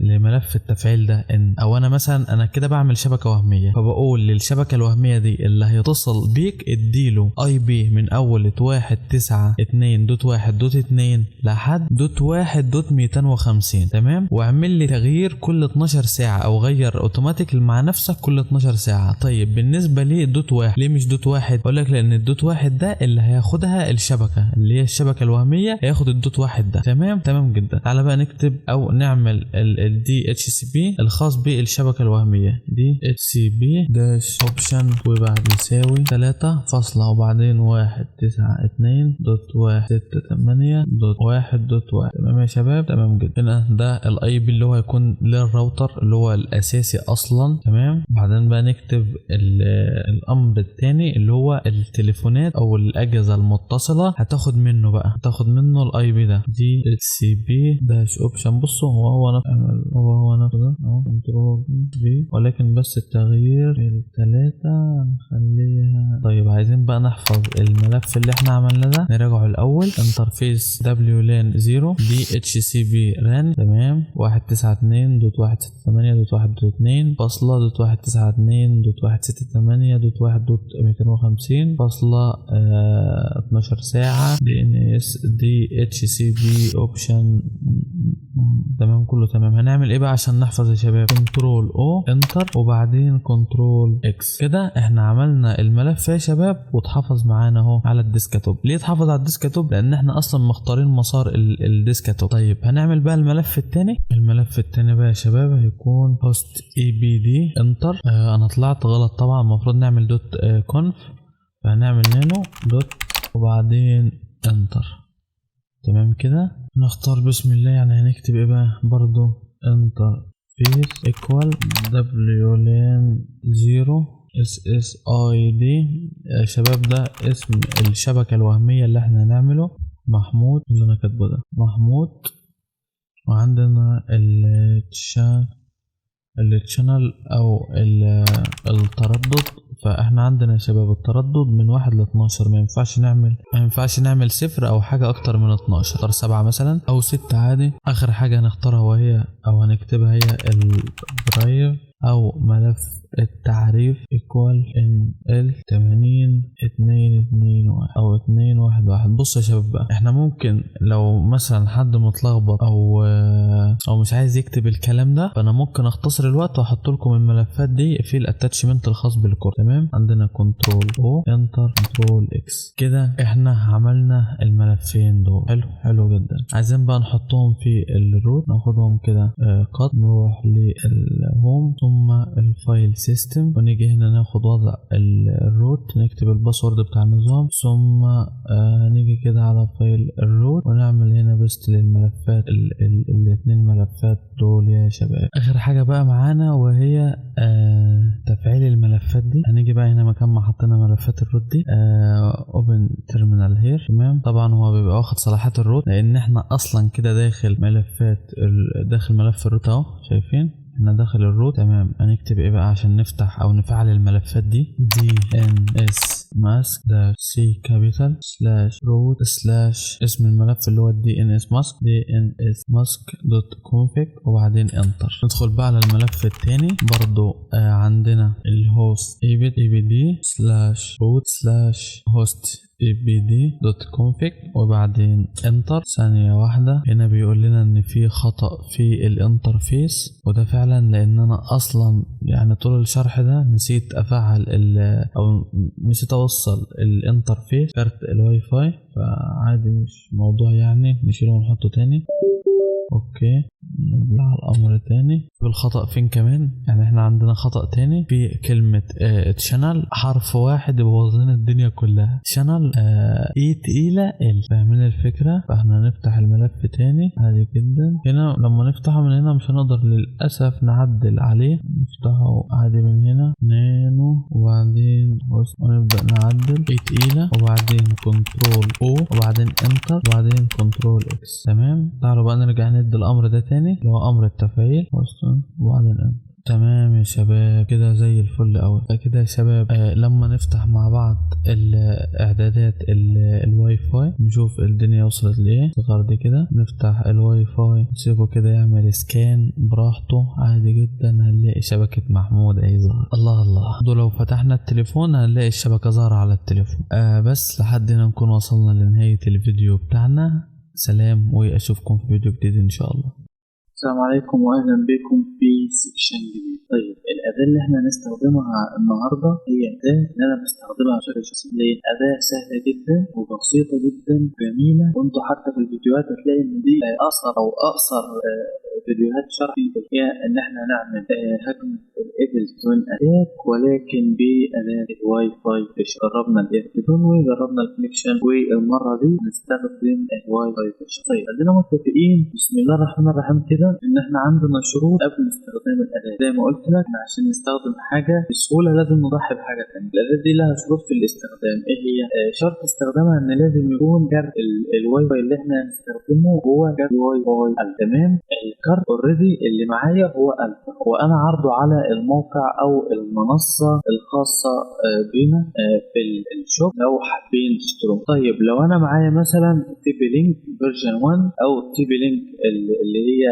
لملف التفعيل ده ان او انا مثلا انا كده بعمل شبكة وهمية، فبقول للشبكة الوهمية دي اللي هيتصل بيك اديله IP من اول 192.1.2 لحد .1.250. تمام. واعمل لي تغيير كل 12 ساعة او غير اوتوماتيك مع نفسك كل 12 ساعة. طيب بالنسبة لي دوت 1 ليه مش دوت 1؟ اقول لك لان الدوت 1 ده اللي هياخدها الشبكة اللي هي الشبكة الوهمية، هياخد الدوت 1 ده. تمام جدا. تعالى بقى نكتب او نعمل ال DHCP الخاص بالشبكة الوهمية. DHCP داش اوبشن وبعد يساوي 3 فاصلة وبعدين 192.168.1.1. تمام يا شباب. تمام جدا. هنا ده الاي بي اللي هو هيكون للراوتر اللي هو الاساسي اصلا. تمام. بعدين بقى نكتب الامر الثاني اللي هو التليفونات او الاجهزه المتصله هتاخد منه الاي بي ده دي سي بي داش اوبشن. بصوا هو نفسه ده اهو كنترول في، ولكن بس التغيير الثلاثه نخليها. طيب عايزين بقى نحفظ الملف اللي احنا عملناه ده، نراجعه الاول. انترفيس WLAN 0 DHCP ران. تمام. 192.168.1.2 فاصلة .192.168.1.250 فاصلة 12 ساعة DNS DHCP اوبشن. تمام كله تمام. هنعمل ايه بقى عشان نحفظ يا شباب؟ كنترول او انتر وبعدين كنترول اكس. كده احنا عملنا الملف يا شباب واتحفظ معانا اهو على الديسكتوب. ليه اتحفظ على الديسكتوب؟ لان احنا اصلا مختارين مسار الديسكتوب. طيب هنعمل بقى الملف الثاني. الملف الثاني بقى يا شباب هيكون host ebd انتر. انا طلعت غلط طبعا، المفروض نعمل دوت كونف، فهنعمل نانو دوت وبعدين انتر. تمام كده. نختار بسم الله، يعني هنكتب ايه بقى برضو انتر فيس ايكوال WLAN 0 SSID. شباب ده اسم الشبكة الوهمية اللي احنا هنعمله. محمود اللي انا كاتبه ده محمود. وعندنا التشانل او التردد. فاحنا عندنا يا شباب التردد من 1 ل 12. ما ينفعش نعمل 0 او حاجة اكتر من 12. اختار 7 مثلا او 6 عادي. اخر حاجة هنختارها وهي او هنكتبها هي الدرايف او ملف التعريف equal NL 80.221 او 2.1.1. بص يا شباب بقى، احنا ممكن لو مثلا حد متلخبط او مش عايز يكتب الكلام ده، فانا ممكن اختصر الوقت واحط لكم الملفات دي في الاتاتشمنت الخاص بالكورس. تمام. عندنا كنترول او انتر كنترول اكس. كده احنا عملنا الملفين دول. حلو جدا. عايزين بقى نحطهم في الروت. ناخدهم كده قط، نروح للهوم ثم الفايل سيستم، ونيجي هنا ناخد وضع الروت، نكتب الباسورد بتاع النظام، ثم نيجي كده على فايل الروت ونعمل هنا بيست للملفات الاثنين ملفات دول يا شباب. اخر حاجة بقى معانا وهي تفعيل الملفات دي. هنيجي بقى هنا مكان ما حطينا ملفات الروت دي اوبن تيرمينال هير. تمام. طبعا هو بيبقى واخد صلاحيات الروت لان احنا اصلا كده داخل ملف الروت اهو. شايفين احنا داخل الروت. تمام. هنكتب ايه بقى عشان نفتح او نفعل الملفات دي؟ DNS mask C capital /root/ اسم الملف اللي هو DNS mask DNSmask.config وبعدين انتر. ندخل بقى على الملف الثاني برضو. عندنا الهوست ebd /root/host ebd.config وبعدين انتر. ثانية واحدة، هنا بيقول لنا ان في خطأ في الانترفيس، وده فعلا لان انا اصلا يعني طول الشرح ده نسيت افعل او نسيت اوصل الانترفيس كارت الواي فاي، فعادي مش موضوع يعني، نشيله ونحطه تاني. اوكي. نطلع على الامر تاني. بالخطأ فين كمان؟ يعني احنا عندنا خطأ تاني في كلمة تشانل، حرف واحد يبوظ لنا الدنيا كلها. تشانل اي تقيلة ال. فاهمين الفكرة؟ فاحنا نفتح الملف تاني عادي جدا. هنا لما نفتحه من هنا مش هنقدر للأسف نعدل عليه. نفتحه عادي من هنا نانو وبعدين ونبدأ نعدل. اي تقيلة وبعدين كنترول او وبعدين انتر وبعدين كنترول اكس. تمام. تعالوا بقى نرجع ندي الامر ده تاني اللي هو امر التفعيل وبعدين انتر. تمام يا شباب كده زي الفل اوي. كده يا شباب لما نفتح مع بعض الاعدادات الواي فاي نشوف الدنيا وصلت لايه. الصغر دي كده نفتح الواي فاي نسيبه كده يعمل سكان براحته عادي جدا. هنلاقي شبكة محمود اهي ظهر. الله لو فتحنا التليفون هنلاقي الشبكة ظاهرة على التليفون. بس لحد هنا نكون وصلنا لنهاية الفيديو بتاعنا. سلام واشوفكم في فيديو جديد ان شاء الله. السلام عليكم واهلا بكم في سيكشن جديد. طيب الاداه اللي احنا هنستخدمها النهارده هي اداه ان انا بستخدمها بشكل شخصي. هي اداه سهله جدا وبسيطه جدا وجميله، وانتوا حتى في الفيديوهات هتلاقي ان دي اقصر فيديوهات شرحي هي ان احنا نعمل هجمه الايفل توين اتاك ولكن باداه الواي فاي. جربنا الايرتون وجربنا الكونكشن، والمره دي هنستخدم الواي فاي. طيب خلينا متفقين بسم الله الرحمن الرحيم كده لك ان احنا عندنا شروط قبل استخدام الاداه. زي ما قلت لك عشان نستخدم حاجه بسهوله لازم نضحي بحاجه ثانيه. الاداه دي لها شروط في الاستخدام. ايه هي؟ شرط استخدامها ان لازم يكون كارت الواي فاي اللي احنا هنستخدمه هو كارت واي فاي ألف. تمام. الكارت اوريدي اللي معايا هو ألف، وانا عارضه على الموقع او المنصه الخاصه بينا في الشوب لو حابين تشتروا. طيب لو انا معايا مثلا تي بي لينك فيرجن 1 او تي بي لينك اللي هي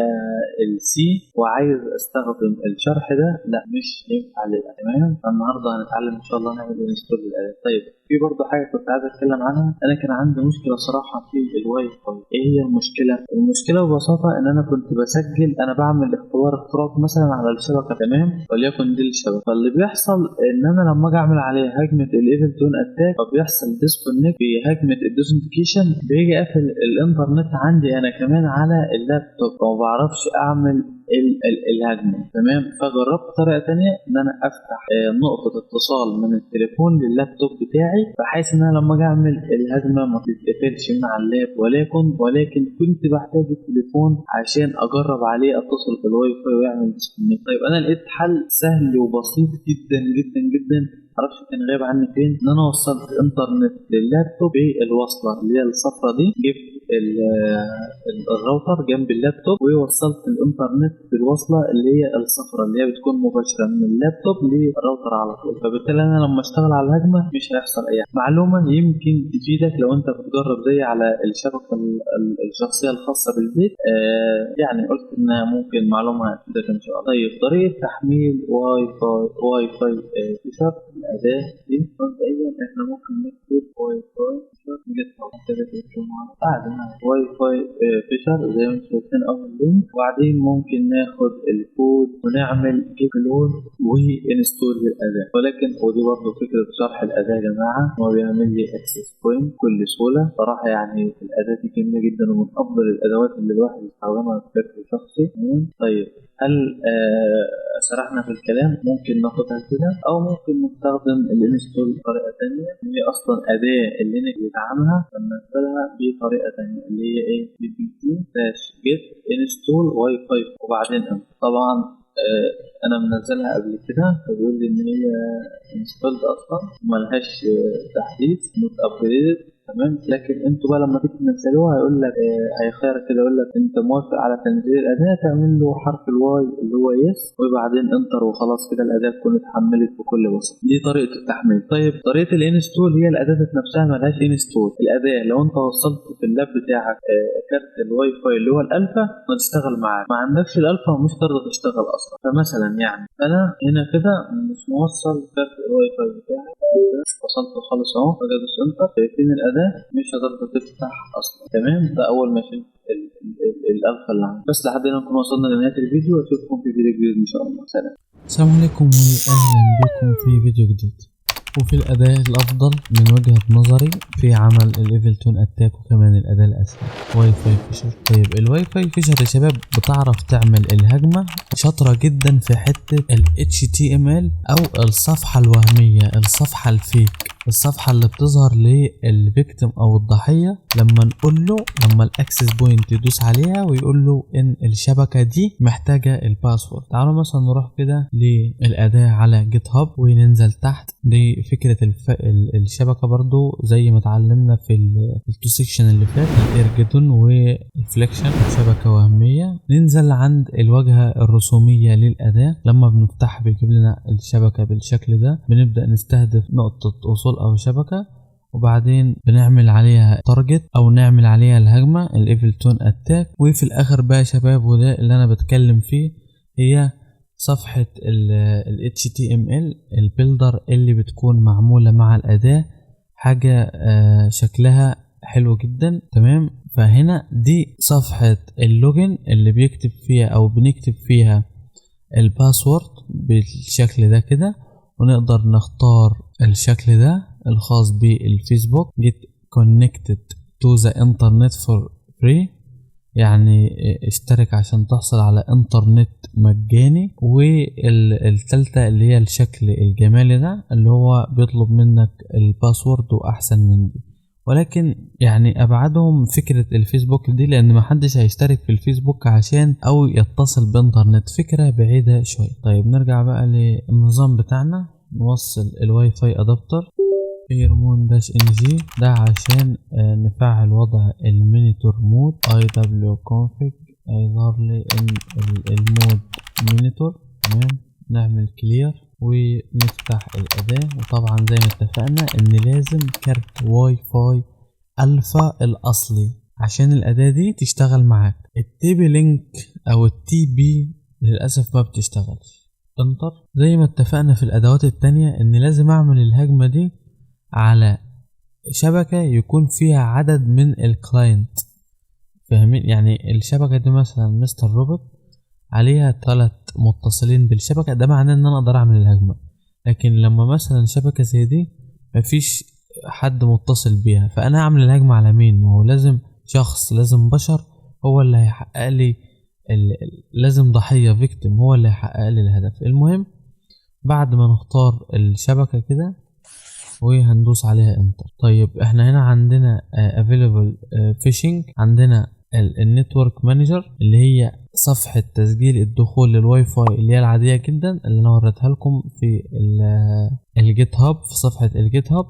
السي وعايز استخدم الشرح ده، لا مش ينفع للأداة. تمام. النهارده هنتعلم ان شاء الله نعمل انستول للأداة. طيب في برضه حاجه كنت عايز اتكلم عنها. انا كان عندي مشكله صراحه في الواي فاي. ايه هي المشكله؟ المشكله ببساطه ان انا كنت بسجل، انا بعمل اختراق مثلا على الشبكه، تمام، وليكن دي الشبكه. فاللي بيحصل ان انا لما اجي اعمل عليه هجمه الايفل تون اتاك فبيحصل ديسكونكت في هجمه الديسنتيكيشن، بيجي قافل الانترنت عندي انا كمان على اللابتوب وما بعرفش اعمل الهجمه. تمام. فجربت طريقه ثانيه ان انا افتح نقطه اتصال من التليفون لللابتوب بتاعي، بحيث ان انا لما اجي اعمل الهجمه ما تتقفلش من على اللاب، ولكن كنت بحتاج التليفون عشان اجرب عليه اتصل بالواي فاي ويعمل ديسكونكت. طيب انا لقيت حل سهل وبسيط جدا جدا جدا، معرفش كان غايب عني فين، ان انا وصلت الانترنت لللابتوب بالوصله اللي هي الصفرة دي، جبت الراوتر جنب اللابتوب ووصلت الانترنت بالوصله اللي هي الصفرة اللي هي بتكون مباشره من اللابتوب للراوتر على طول. فبالتالي انا لما اشتغل على الهجمه مش هيحصل اي معلومه يمكن تفيدك لو انت بتجرب زي على الشبكه الشخصيه الخاصه بالبيت. يعني قلت انها ممكن معلومه تفيدك ان شاء الله. طيب طريقه تحميل واي فاي في شرط الاداه دي. مبدئيا احنا ممكن نكتب واي فاي بعد ما واي فاي فيشر زي ما انتم شايفين اول لينك، وبعدين ممكن ناخد الكود ونعمل جيت لود وانستول للاداه. ولكن ودي برضه فكره شرح الاداه يا جماعه، هو بيعمل لي اكسس بوينت بكل سهوله صراحه. يعني الاداه دي جميله جدا ومن افضل الادوات اللي الواحد يستخدمها بشكل شخصي. طيب هل سرحنا في الكلام؟ ممكن ناخدها كده او ممكن نستخدم الانستول بطريقه ثانيه، اللي هي اصلا اداه اللينك بيدعمها، فننزلها بطريقه ثانيه اللي هي ايه؟ pt-get install واي فاي وبعدين طبعا انا منزلها قبل كده فبيقول لي ان هي انستولد اصلا ملهاش تحديث نوت ابجريدد. تمام. لكن انتوا بقى لما تيجي تنزلوها هيقول لك هيخيرك كده، يقول لك انت موافق على تنزيل الاداه، تعمل له حرف الواي اللي هو يس وبعدين انتر وخلاص كده الاداه تكون اتحملت بكل بساطه. دي طريقه التحميل. طيب طريقه الانستول هي الاداه نفسها ملهاش انستول. الاداه لو انت وصلت في اللاب بتاعك كارت الواي فاي اللي هو الالفا ما تشتغل معاك، ما عندكش الالفا ومش تقدر تشتغل اصلا. فمثلا يعني انا هنا كده مش موصل كارت الواي فاي بتاعي، وصلت خالص اهو، بدوس انتر فين الاداه مش هتقدر تفتح اصلا. تمام. ده اول ما شلت الالفا اللي عندي. بس لحد هنا نكون وصلنا لنهايه الفيديو، واشوفكم في فيديو جديد ان شاء الله. سلام. السلام عليكم واهلا بكم في فيديو جديد. وفي الأداة الأفضل من وجهة نظري في عمل الإيفل تون أتاك وكمان الأداة الأسهل واي فاي فيشر. طيب الواي فاي فيشر يا شباب بتعرف تعمل الهجمة، شاطرة جدا في حتة ال HTML أو الصفحة الوهمية، الصفحة الفيك، الصفحة اللي بتظهر للفيكتيم أو الضحية لما نقول له، لما الأكسس بوينت يدوس عليها ويقول له إن الشبكة دي محتاجة الباسورد. تعالوا مثلا نروح كده للأداة على جيت هاب وننزل تحت لفكرة الشبكة برضو زي ما اتعلمنا في التو سيكشن اللي فات، الإرجدون والفليكشن شبكة وهمية. ننزل عند الواجهة الرسومية للأداة، لما بنفتح بيجيب لنا الشبكة بالشكل ده، بنبدأ نستهدف نقطة وصول أو شبكة وبعدين بنعمل عليها تارجت أو نعمل عليها الهجمة الإيفل تون أتاك. وفي الآخر بقى يا شباب، وده اللي أنا بتكلم فيه، هي صفحة ال HTML البيلدر اللي بتكون معمولة مع الأداة، حاجة شكلها حلو جدا. تمام. فهنا دي صفحة اللوجن اللي بيكتب فيها أو بنكتب فيها الباسورد بالشكل ده كده، ونقدر نختار الشكل ده الخاص بالفيسبوك get connected to the internet for free، يعني اشترك عشان تحصل على انترنت مجاني. والتالتة اللي هي الشكل الجمالي ده اللي هو بيطلب منك الباسورد واحسن من دي. ولكن يعني ابعدهم فكرة الفيسبوك دي، لان محدش هيشترك في الفيسبوك عشان او يتصل بانترنت، فكرة بعيدة شوية. طيب نرجع بقى للنظام بتاعنا، نوصل الواي فاي ادابتر ايرمون داش ان جي ده عشان نفعل وضع المونيتور مود. اي دبليو كونفيج هيظهر لي ان المود مونيتور. تمام، نعمل كلير ونفتح الأداة. وطبعا زي ما اتفقنا ان لازم كارت واي فاي الفا الاصلي عشان الأداة دي تشتغل معاك. التي بي لينك او التي بي للأسف ما بتشتغلش. انتر. زي ما اتفقنا في الأدوات التانية ان لازم اعمل الهجمة دي على شبكة يكون فيها عدد من الكلاينت، فاهمين؟ يعني الشبكة دي مثلا مستر روبوت عليها 3 متصلين بالشبكة، ده معناه ان انا اقدر اعمل الهجمة. لكن لما مثلا شبكة زي دي مفيش حد متصل بيها، فانا هعمل الهجمة على مين؟ ما هو لازم شخص، لازم بشر هو اللي هيحقق لي لازم ضحية فيكتيم هو اللي هيحقق لي الهدف. المهم بعد ما نختار الشبكة كده وهندوس عليها انتر. طيب احنا هنا عندنا available phishing، عندنا النتورك مانجر اللي هي صفحة تسجيل الدخول للواي فاي اللي هي العادية جدا اللي انا وريتها لكم في الجيت هاب، في صفحة الجيت هاب،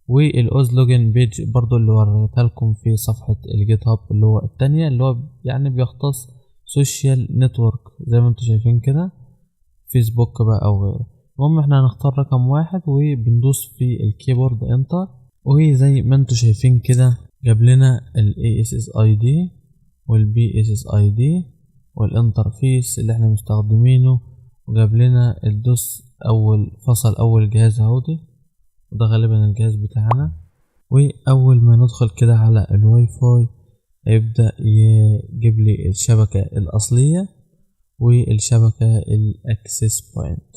والاوز لوجن بيج برضو اللي وريتها لكم في صفحة الجيت هاب اللي هو التانية، اللي هو يعني بيختص سوشيال نتورك زي ما انتم شايفين كده، فيسبوك بقى او غيره. المهم احنا هنختار رقم 1 وبندوس في الكيبورد انتر، وزي ما انتم شايفين كده جاب لنا ال ASSID وال BSSID والانترفيس اللي احنا مستخدمينه، وجاب لنا الدوس اول جهاز اهودي، وده غالبا الجهاز بتاعنا. واول ما ندخل كده على الواي فاي هيبدأ يجيب لي الشبكة الاصلية والشبكة الاكسس بوينت.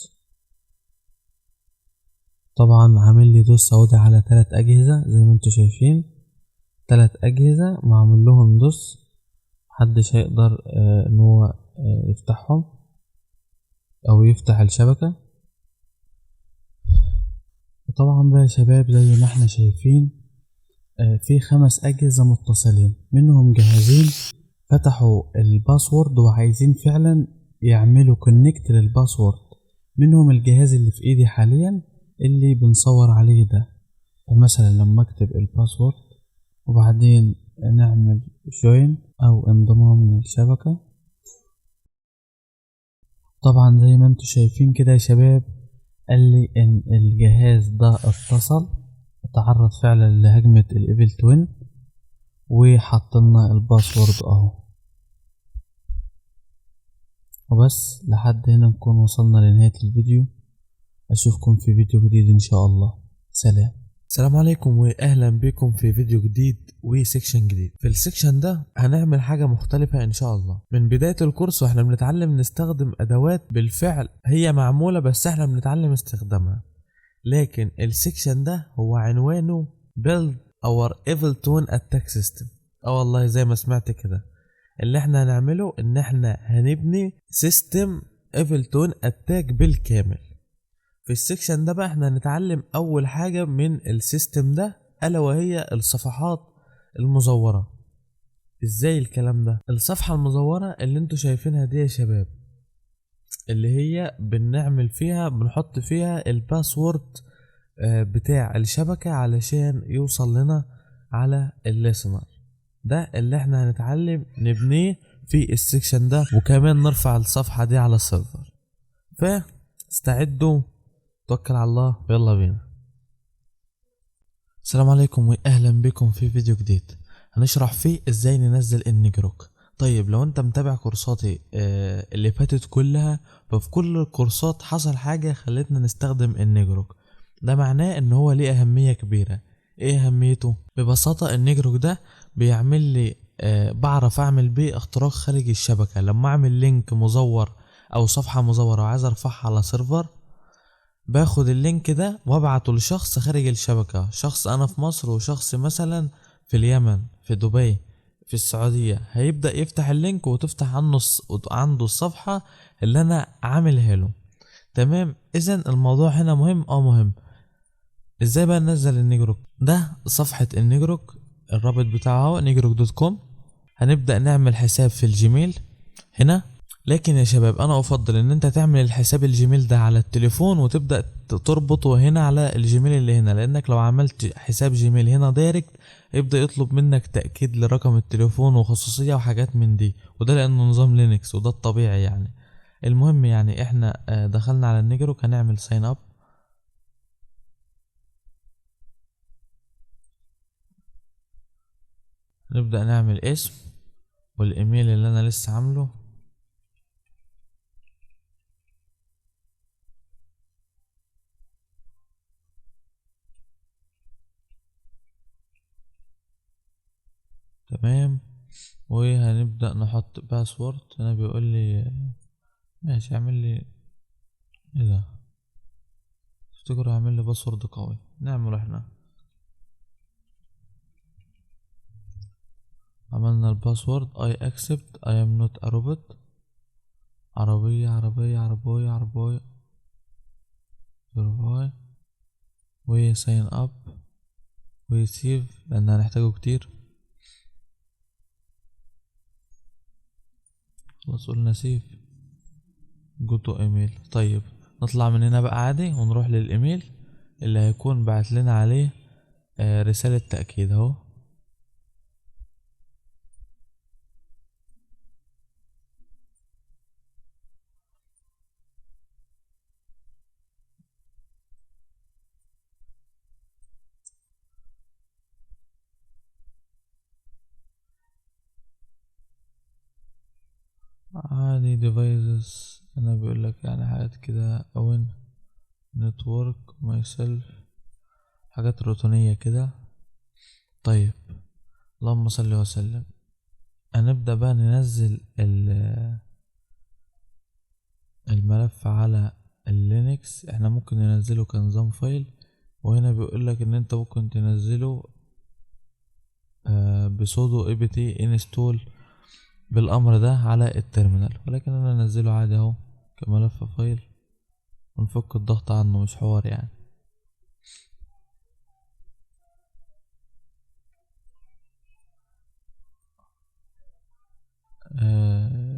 طبعا عامل لي دوس سوداء على 3 اجهزة زي ما انتم شايفين، 3 اجهزة معمول لهم دوس، محدش هيقدر ان هو يفتحهم او يفتح الشبكة. وطبعا بقى يا شباب زي ما احنا شايفين في 5 اجهزة متصلين، منهم جهازين فتحوا الباسورد وعايزين فعلا يعملوا كونكت للباسورد، منهم الجهاز اللي في ايدي حاليا اللي بنصور عليه ده. فمثلا لما اكتب الباسورد وبعدين نعمل جوين او انضمام للشبكة، طبعا زي ما انتم شايفين كده يا شباب قال لي ان الجهاز ده اتصل، اتعرض فعلا لهجمة الايفل توين، وحطلنا الباسورد اهو. وبس لحد هنا نكون وصلنا لنهاية الفيديو، اشوفكم في فيديو جديد ان شاء الله. سلام. السلام عليكم واهلا بكم في فيديو جديد وسيكشن جديد. في السيكشن ده هنعمل حاجة مختلفة ان شاء الله. من بداية الكورس واحنا بنتعلم نستخدم ادوات بالفعل هي معمولة بس احنا بنتعلم استخدامها، لكن السيكشن ده هو عنوانه Build our Evil Twin Attack System. والله زي ما سمعت كده، اللي احنا هنعمله ان احنا هنبني سيستم Evil Twin Attack بالكامل. في السيكشن ده بقى احنا هنتعلم اول حاجة من السيستم ده، الا وهي الصفحات المزورة. ازاي الكلام ده؟ الصفحة المزورة اللي انتوا شايفينها دي يا شباب اللي هي بنحط فيها الباسورد بتاع الشبكة علشان يوصل لنا على الليسنر. ده اللي احنا هنتعلم نبنيه في السيكشن ده، وكمان نرفع الصفحة دي على السيرفر. فاستعدوا، توكل على الله، يلا بينا. السلام عليكم واهلا بكم في فيديو جديد هنشرح فيه ازاي ننزل النجروك. طيب لو انت متابع كورساتي اللي فاتت كلها، ففي كل الكورسات حصل حاجة خلتنا نستخدم النجروك. ده معناه ان هو ليه اهمية كبيرة. ايه اهميته؟ ببساطة النجروك ده بيعمل لي بعرف اعمل بيه اختراق خارج الشبكة. لما اعمل لينك مزور او صفحة مزورة وعايز ارفعها على سيرفر، باخد اللينك ده وابعته لشخص خارج الشبكة، شخص انا في مصر وشخص مثلا في اليمن، في دبي، في السعودية، هيبدأ يفتح اللينك وتفتح عنده الصفحة اللي انا عاملها له. تمام؟ اذن الموضوع هنا مهم. مهم. ازاي بقى ننزل النجروك ده؟ صفحة النجروك الرابط بتاعه نجروك.com. هنبدأ نعمل حساب في الجيميل هنا. لكن يا شباب انا افضل ان انت تعمل الحساب الجيميل ده على التليفون وتبدأ تربطه هنا على الجيميل اللي هنا، لانك لو عملت حساب جيميل هنا دايركت يبدأ يطلب منك تأكيد لرقم التليفون وخصوصية وحاجات من دي، وده لانه نظام لينكس وده الطبيعي يعني. المهم يعني احنا دخلنا على النجروك، هنعمل ساين اب. نبدأ نعمل اسم والايميل اللي انا لسه عامله. تمام. وهنبدأ نحط باسورد. هنا بيقول لي ماشي اعمل لي ايه ده، افتكر اعمل لي باسورد قوي. نعمل احنا عملنا الباسورد I accept I am not a robot. عربية عربية عربية عربية verify و sign up و save لان هنحتاجه كتير. خلاص قلنا سيف جو تو ايميل. طيب نطلع من هنا بقى عادي ونروح للايميل اللي هيكون بعت لنا عليه رسالة تأكيد اهو. عادي devices انا بيقول لك يعني حاجات كده own network myself، حاجات روتينية كده. طيب اللهم صل وسلم. هنبدأ بقى ننزل الملف على اللينكس. احنا ممكن ننزله كنظام فايل، وهنا بيقول لك ان انت ممكن تنزله بسودو اي بي تي انستول بالامر ده على التيرمينال، ولكن انا انزله عادي اهو كملف فايل ونفك الضغط عنه، مش حوار يعني.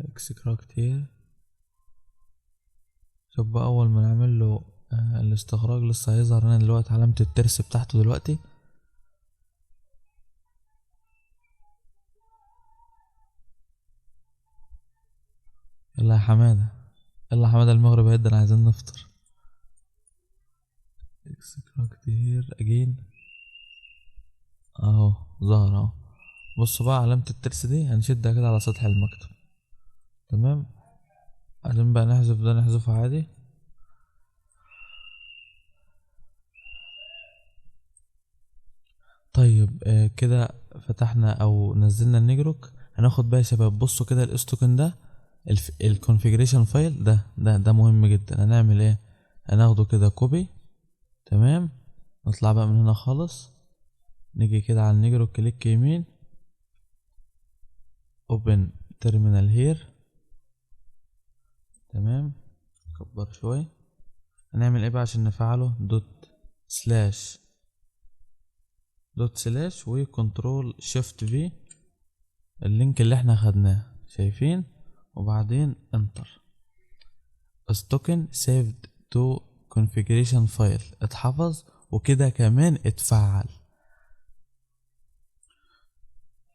اكسكراكتير. شوف بقى اول ما نعمل له الاستخراج لسه هيظهر هنا دلوقتي علامة الترس بتاعته دلوقتي. يلا يا حمادة، يلا يا حمادة، المغرب هيدن عايزين نفطر. اكسكراكتير اجين اهو ظهر اهو. بصوا بقى علامة الترس دي هنشدها كده على سطح المكتب. تمام. عشان بقى نحذف ده نحذفه عادي. طيب كده فتحنا او نزلنا النجروك. هناخد بقى يا شباب بصوا كده الاستوكن ده الكونفيجريشن فايل ده مهم جدا. هنعمل ايه؟ هناخده كده كوبي. تمام. نطلع بقى من هنا خالص، نيجي كده على النجروك كليك يمين open terminal here. تمام. كبر شوي. هنعمل ايه بقى عشان نفعله؟ دوت سلاش وكنترول شيفت في اللينك اللي احنا خدناه شايفين، وبعدين انتر. التوكن saved to configuration file اتحفظ وكده كمان اتفعل.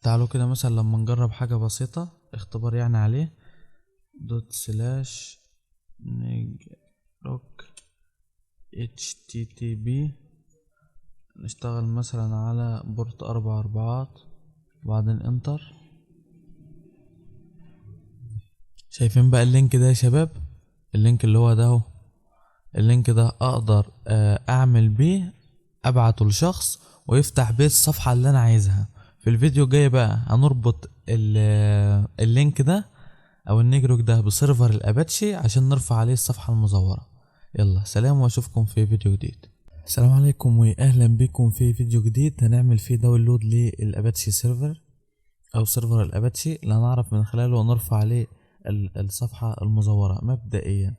تعالوا كده مثلا لما نجرب حاجة بسيطة اختبار يعني عليه. دوت سلاش نجروك http نشتغل مثلا على بورت 4 وبعدين انتر. شايفين بقى اللينك ده يا شباب؟ اللينك اللي هو ده اهو. اللينك ده اقدر اعمل بيه ابعته لشخص ويفتح بيه الصفحة اللي انا عايزها. في الفيديو الجاي بقى هنربط اللينك ده او النجروك ده بسيرفر الاباتشي عشان نرفع عليه الصفحة المزورة. يلا سلام واشوفكم في فيديو جديد. السلام عليكم واهلا بكم في فيديو جديد هنعمل فيه داونلود للاباتشي سيرفر او سيرفر الاباتشي اللي هنعرف من خلاله نرفع عليه الصفحة المزورة مبدئيا،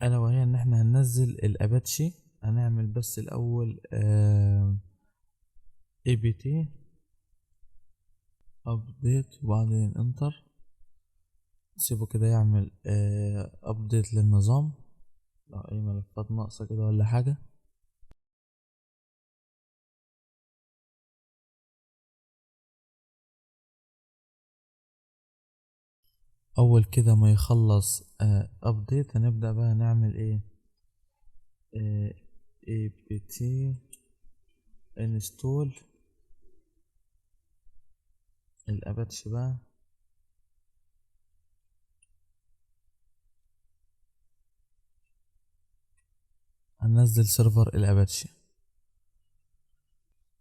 الا وهي ان احنا هننزل الاباتشي هنعمل بس الاول apt update وبعدين انتر. سيبه كده يعمل update للنظام لو اي ملفات ناقصة كده ولا حاجة. اول كده ما يخلص update هنبدأ بقى نعمل ايه apt install الاباتش بقى. هننزل سيرفر الاباتشي.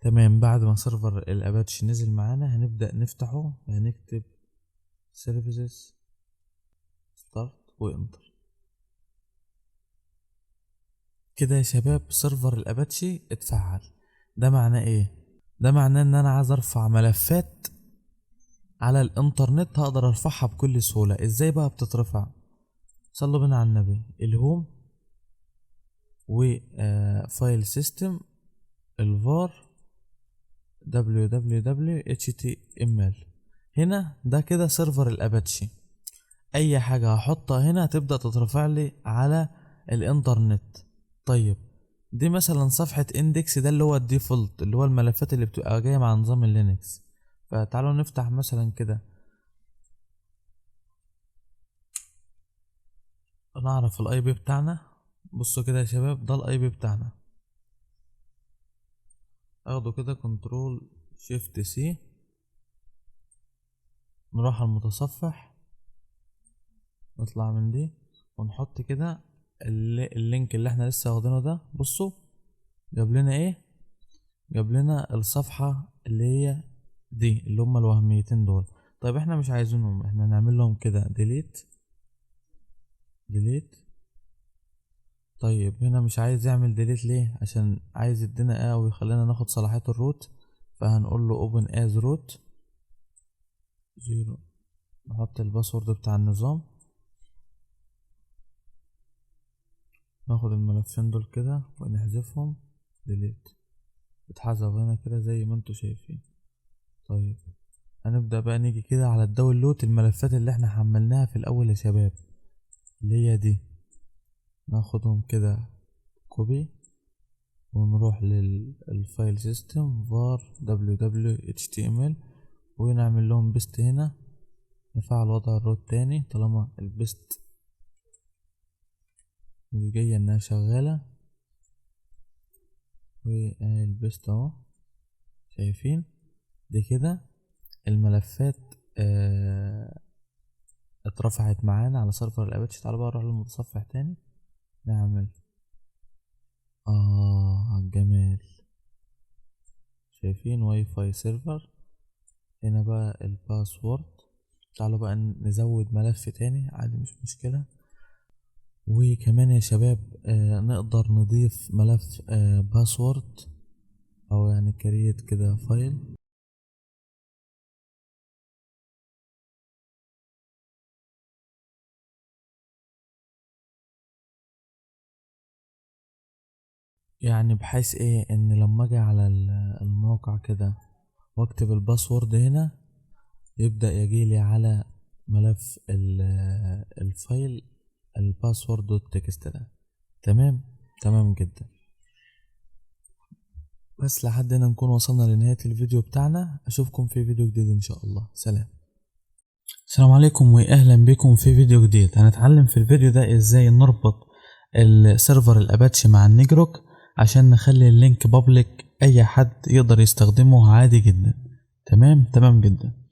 تمام، بعد ما سيرفر الاباتشي نزل معانا هنبدأ نفتحه. هنكتب services start وانتر. كده يا شباب سيرفر الاباتشي اتفعل. ده معناه ايه؟ ده معناه ان انا عايز ارفع ملفات على الانترنت. هقدر ارفعها بكل سهولة. ازاي بقى بتترفع؟ صلوا بنا على النبي. الهوم وفايل سيستم الفار www.html. هنا ده كده سيرفر الاباتشي. اي حاجة هحطها هنا هتبدأ تترفع لي على الانترنت. طيب دي مثلا صفحة اندكس، ده اللي هو الديفولت اللي هو الملفات اللي بتبقى جاية مع نظام اللينكس. فتعالوا نفتح مثلا كده نعرف الاي بي بتاعنا. بصوا كده يا شباب، ده الاي بي بتاعنا. اخده كده كنترول شيفت سي، نروح على المتصفح، نطلع من دي ونحط كده اللينك اللي احنا لسه واخدينه ده. بصوا جاب لنا ايه؟ جاب لنا الصفحة اللي هي دي اللي هما الوهميتين دول. طيب احنا مش عايزينهم، احنا نعمل لهم كده ديليت ديليت. طيب هنا مش عايز يعمل ديليت ليه؟ عشان عايز يدينا ايه ويخلينا ناخد صلاحية الروت. فهنقول له open as root 0. نحط الباسورد بتاع النظام، ناخد الملفين دول كده ونحذفهم ديليت. اتحذفوا هنا كده زي ما انتوا شايفين. طيب هنبدأ بقى نيجي كده على الداونلود. الملفات اللي احنا حملناها في الاول يا شباب اللي هي دي، ناخدهم كده كوبي ونروح للفايل سيستم var www.html ونعمل لهم بيست هنا. نفعل وضع الروت تاني طالما البيست مش جاية انها شغالة. والبيست اهو شايفين دي كده الملفات اترفعت معانا على سيرفر الاباتشي. تعالوا بقى نروح للمتصفح تاني نعمل الجمال. شايفين واي فاي سيرفر. هنا بقى الباسورد. تعالوا بقى نزود ملف تاني عادي مش مشكلة. وكمان يا شباب نقدر نضيف ملف باسورد او يعني كريت كده فايل. يعني بحيث ايه ان لما اجي على الموقع كده واكتب الباسورد هنا يبدأ يجيلي على ملف الفايل الباسورد دوت تكست ده. تمام تمام جدا. بس لحد هنا نكون وصلنا لنهاية الفيديو بتاعنا. اشوفكم في فيديو جديد ان شاء الله. سلام. السلام عليكم واهلا بكم في فيديو جديد. هنتعلم في الفيديو ده ازاي نربط السيرفر الاباتشي مع النجروك عشان نخلي اللينك بابليك اي حد يقدر يستخدمه عادي جدا. تمام تمام جدا.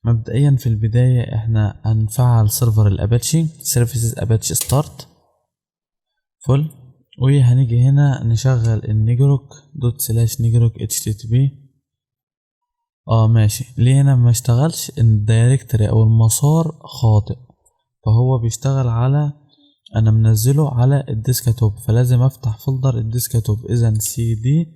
مبدئيا في البداية احنا هنفعل سيرفر الاباتشي services apache start فل. وهنيجي هنا نشغل النجروك دوت سلاش نجروك http. ماشي. ليه هنا ما اشتغلش؟ الدايركتوري او المسار خاطئ، فهو بيشتغل على انا منزله على الديسكتوب فلازم افتح فولدر الديسكتوب. اذا cd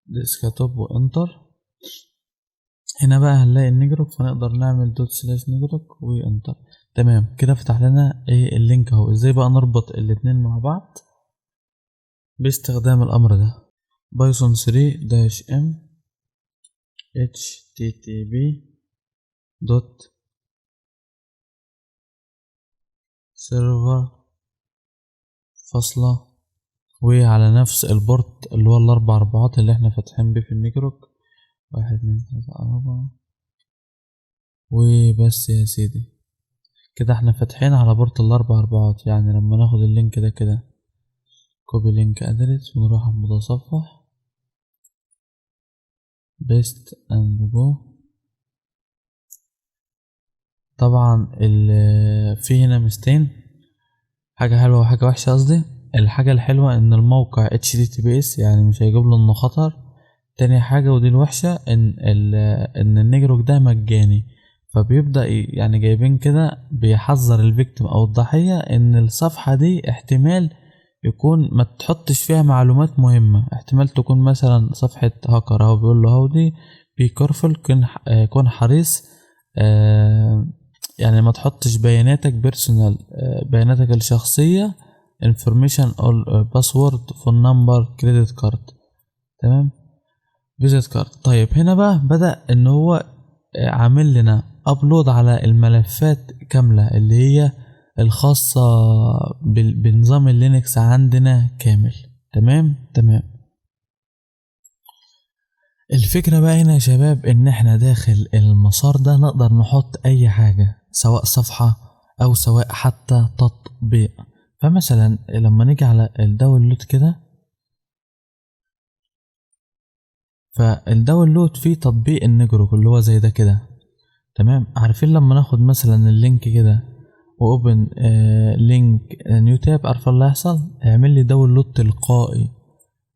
ديسكتوب وانتر. هنا بقى هنلاقي النجروك فنقدر نعمل دوت سلاش نجروك وانتر. تمام كده فتح لنا ايه اللينك اهو. ازاي بقى نربط الاتنين مع بعض باستخدام الامر ده بايثون 3-m http دوت سيرفر فاصلة وعلى نفس البورت اللي هو الاربع اربعات اللي احنا فاتحين بيه في النيكروك 1 2 3 4 وبس يا سيدي. كده احنا فاتحين على بورت الاربع اربعات. يعني لما ناخد اللينك ده كده كوبي لينك ادرس ونروح على المتصفح بيست اند جو. طبعا في هنا ميزتين، حاجة حلوة وحاجة وحشة. قصدي الحاجة الحلوة ان الموقع HTTPS يعني مش هيجيب له انه خطر. تاني حاجة ودي الوحشة ان النيجروك ده مجاني، فبيبدأ يعني جايبين كده بيحذر الفيكتيم او الضحية ان الصفحة دي احتمال يكون ما تحطش فيها معلومات مهمة. احتمال تكون مثلا صفحة هاكر اهو بيقول له هودي بي كارفل، كن حريص يعني ما تحطش بياناتك بيرسونال، بياناتك الشخصية information or password phone number credit card. تمام فيزيت كارد. طيب هنا بقى بدأ ان هو عامل لنا ابلود على الملفات كاملة اللي هي الخاصة بنظام اللينكس عندنا كامل. تمام. الفكرة بقى هنا يا شباب ان احنا داخل المسار ده نقدر نحط اي حاجة، سواء صفحة او سواء حتى تطبيق. فمثلا لما نيجي على الداونلود كده، فالداونلود فيه تطبيق النيجروك اللي هو زي ده كده. تمام. عارفين لما ناخد مثلا اللينك كده واوبن لينك نيو تاب، عارفين اللي هيحصل؟ هيعمل لي داونلود تلقائي،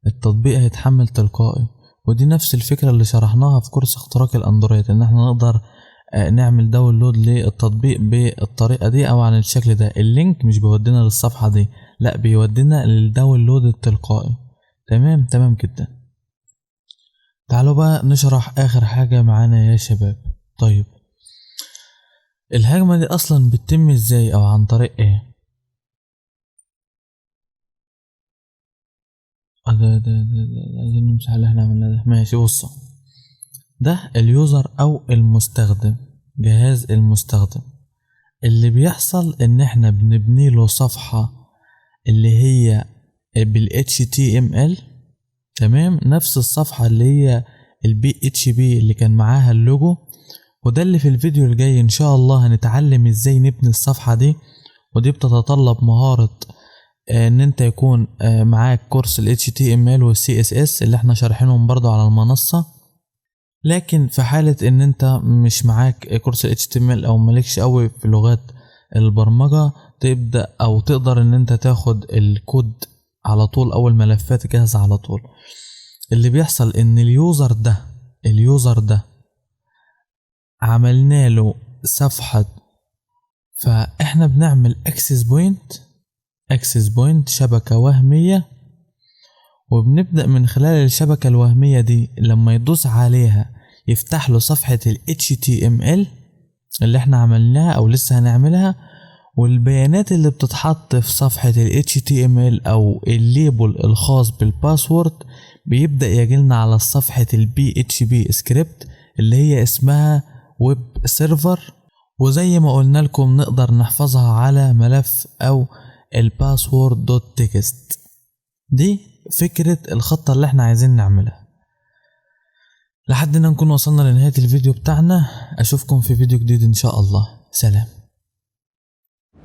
التطبيق هيتحمل تلقائي. ودي نفس الفكرة اللي شرحناها في كورس اختراق الاندرويد، ان احنا نقدر نعمل داونلود للتطبيق بالطريقة دي او عن الشكل ده. اللينك مش بيودينا للصفحة دي، لا بيودينا للداونلود التلقائي. تمام جدا. تعالوا بقى نشرح اخر حاجة معانا يا شباب. طيب الهجمة دي اصلا بتتم ازاي او عن طريق ايه؟ عايزين نمسح اللي احنا عملناه ده. ماشي بصوا، ده اليوزر او المستخدم، جهاز المستخدم. اللي بيحصل ان احنا بنبني له صفحة اللي هي بال HTML. تمام. نفس الصفحة اللي هي ال PHP اللي كان معاها اللوجو. وده اللي في الفيديو الجاي ان شاء الله هنتعلم ازاي نبني الصفحة دي. ودي بتتطلب مهارة ان انت يكون معاك كورس ال HTML وال CSS اللي احنا شارحينهم برضو على المنصة. لكن في حالة ان انت مش معاك كورس ال HTML او مالكش قوي في لغات البرمجة، تبدأ او تقدر ان انت تاخد الكود على طول او الملفات جاهزة على طول. اللي بيحصل ان اليوزر ده عملنا له صفحة، فاحنا بنعمل اكسس بوينت شبكة وهمية، وبنبدأ من خلال الشبكة الوهمية دي لما يدوس عليها يفتح له صفحة ال HTML اللي احنا عملناها او لسه هنعملها. والبيانات اللي بتتحط في صفحة ال HTML او الليبل الخاص بالباسورد بيبدأ يجيلنا على صفحة ال PHP سكريبت اللي هي اسمها ويب سيرفر. وزي ما قلنا لكم نقدر نحفظها على ملف او الباسورد دوت تكست. دي فكرة الخطة اللي احنا عايزين نعملها. لحد هنا نكون وصلنا لنهاية الفيديو بتاعنا. اشوفكم في فيديو جديد ان شاء الله. سلام.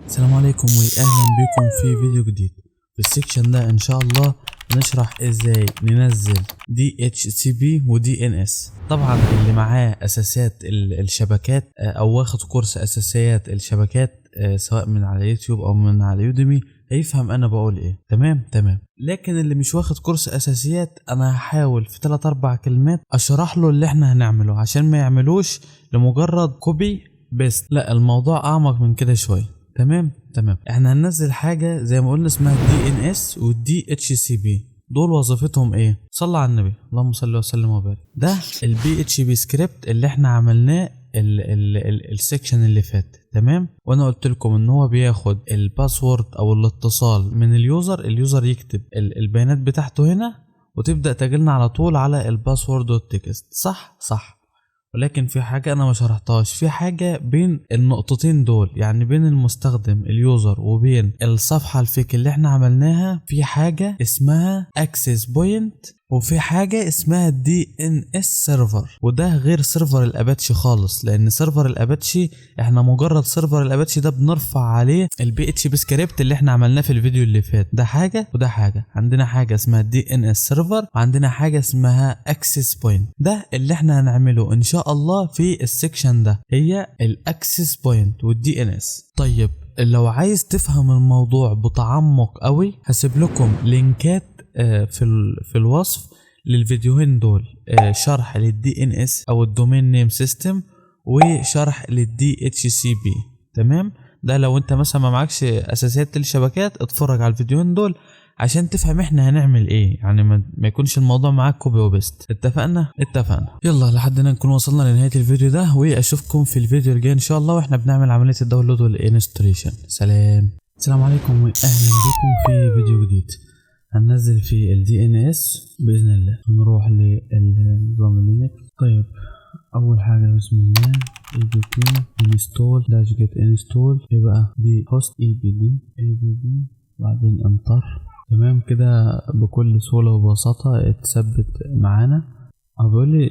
السلام عليكم واهلا بكم في فيديو جديد. في السكشن ده ان شاء الله نشرح ازاي ننزل DHCP و DNS. طبعا اللي معاه اساسيات الشبكات او واخد كورس اساسيات الشبكات سواء من على يوتيوب او من على يوديمي هيفهم انا بقول ايه. تمام. لكن اللي مش واخد كورس اساسيات انا هحاول في 3-4 كلمات اشرح له اللي احنا هنعمله عشان ما يعملوش لمجرد كوبي بيست. لا، الموضوع اعمق من كده شويه. تمام. احنا هننزل حاجة زي ما قلنا اسمها DNS و DHCP. دول وظيفتهم ايه؟ صلى على النبي اللهم صل وسلم وبارك. ده ال PHP سكريبت اللي احنا عملناه السكشن اللي فات. تمام، وانا قلت لكم ان هو بياخد الباسورد او الاتصال من اليوزر يكتب البيانات بتاعته هنا، وتبدأ تجيلنا على طول على الباسورد والتكست. صح، ولكن في حاجة انا ما شرحتهاش، في حاجة بين النقطتين دول، يعني بين المستخدم اليوزر وبين الصفحة الفيك اللي احنا عملناها، في حاجة اسمها access point وفي حاجة اسمها DNS سيرفر، وده غير سيرفر الاباتشي خالص، لان سيرفر الاباتشي احنا مجرد سيرفر الاباتشي ده بنرفع عليه PHP سكريبت اللي احنا عملناه في الفيديو اللي فات. ده حاجة وده حاجة. عندنا حاجة اسمها DNS سيرفر وعندنا حاجة اسمها access point. ده اللي احنا هنعمله ان شاء الله في السكشن ده، هي الاكسس بوينت والDNS. طيب لو عايز تفهم الموضوع بتعمق قوي، هسيب لكم لينكات في الوصف للفيديوهين دول، شرح للDNS او الدومين نيم سيستم وشرح للDHCP. تمام، ده لو انت مثلا ما معكش اساسيات الشبكات اتفرج على الفيديوهين دول عشان تفهم احنا هنعمل ايه، يعني ما يكونش الموضوع معاك كوبي وبست. اتفقنا. يلا لحد هنا نكون وصلنا لنهاية الفيديو ده، واشوفكم في الفيديو الجاي ان شاء الله واحنا بنعمل عملية الداونلود والانستليشن. السلام عليكم واهلا بكم في فيديو جديد. هننزل في DNS باذن الله. نروح للنظام لينكس. طيب اول حاجه بسم الله apt install -get install، يبقى دي host apt بعدين انتر. تمام كده بكل سهوله وبساطه اتثبت معانا. بيقول لي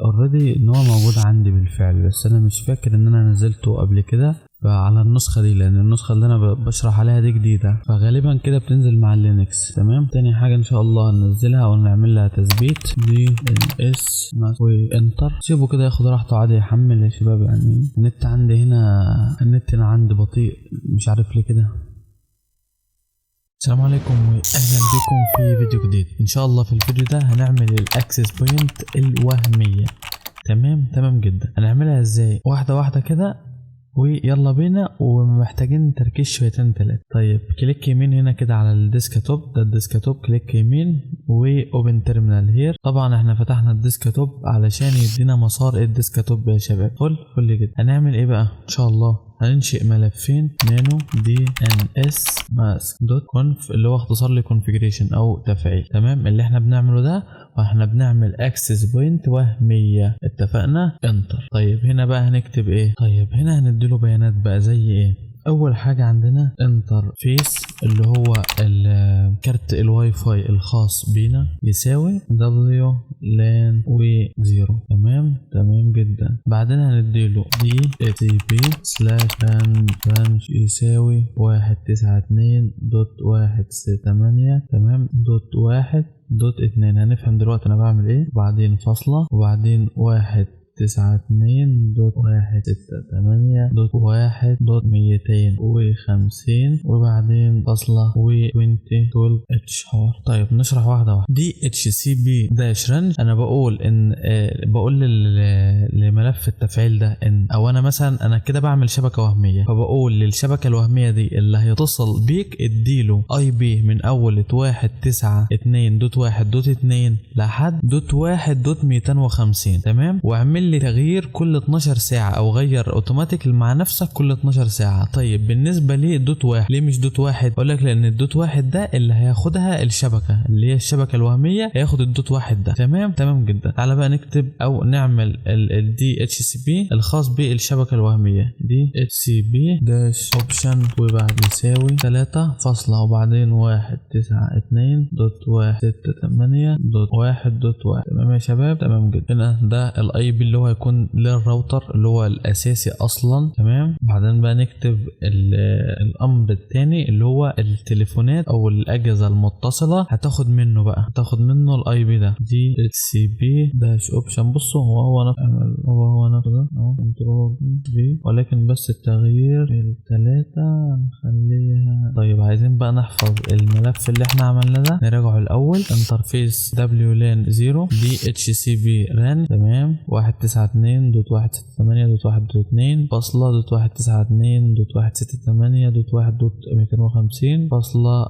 اوريدي ان هو موجود عندي بالفعل، بس انا مش فاكر ان انا نزلته قبل كده على النسخه دي، لان النسخه اللي انا بشرح عليها دي جديده، فغالبا كده بتنزل مع اللينكس. تمام، تاني حاجه ان شاء الله ننزلها ونعمل لها تثبيت DNS وانتر. سيبه كده ياخد راحته عادي يحمل يا شباب. يعني النت عندي هنا عندي بطيء، مش عارف ليه كده. السلام عليكم واهلا بكم في فيديو جديد. ان شاء الله في الفيديو ده هنعمل الاكسس بوينت الوهميه. تمام جدا. هنعملها ازاي؟ واحده كده ويلا بينا، ومحتاجين تركيز شويتين تلاتة. طيب كليك يمين هنا كده على الديسكتوب، ده الديسكتوب، كليك يمين واوبن تيرمينال هير. طبعا احنا فتحنا الديسكتوب علشان يدينا مسار الديسكتوب يا شباب. فل جدا. هنعمل ايه بقى ان شاء الله؟ هننشئ ملفين nano DNS mask.conf اللي هو اختصار لconfiguration او تفعيل. تمام، اللي احنا بنعمله ده واحنا بنعمل access point وهمية. اتفقنا. انتر. طيب هنا بقى هنكتب ايه؟ طيب هنا هنديله بيانات بقى زي ايه؟ اول حاجة عندنا انترفيس اللي هو كارت الواي فاي الخاص بينا يساوي WLAN و0. تمام جدا. بعدين هنديله DHCP/branch يساوي 192.168 تمام .1.2. هنفهم دلوقتي انا بعمل ايه. وبعدين فاصلة، وبعدين 192.168.1.250 وبعدين فاصلة و2012. طيب نشرح واحدة. DHCP داش رانج، انا بقول ان بقول لملف التفعيل ده ان، او انا مثلا انا كده بعمل شبكة وهمية، فبقول للشبكة الوهمية دي اللي هيتصل بيك اديله IP من اول 192.1.2 لحد .1.250. تمام، واعمل لي تغيير كل 12 ساعة او غير اوتوماتيك مع نفسك كل 12 ساعة. طيب بالنسبة لي .1 ليه مش .1؟ اقول لك لان .1 ده اللي هياخدها الشبكة اللي هي الشبكة الوهمية، هياخد .1 ده. تمام جدا. تعالى بقى نكتب او نعمل ال DHCP الخاص بالشبكة الوهمية. DHCP داش اوبشن وبعد يساوي 3 فاصلة وبعدين 192.168.1.1. تمام يا شباب. تمام جدا. هنا ده الاي بي اللي هو هيكون للراوتر اللي هو الاساسي اصلا. تمام، بعدين بقى نكتب الامر الثاني اللي هو التليفونات او الاجهزه المتصله هتاخد منه الاي بي ده. DHCP داش اوبشن. بصوا هو نفسه ده اهو كنترول في، ولكن بس التغيير الثلاثه نخليها. طيب عايزين بقى نحفظ الملف اللي احنا عملناه ده، نراجعه الاول. انترفيس WLAN 0 DHCP RAN. تمام، 192.168.1.2 فاصلة .192.168.1.250 فاصلة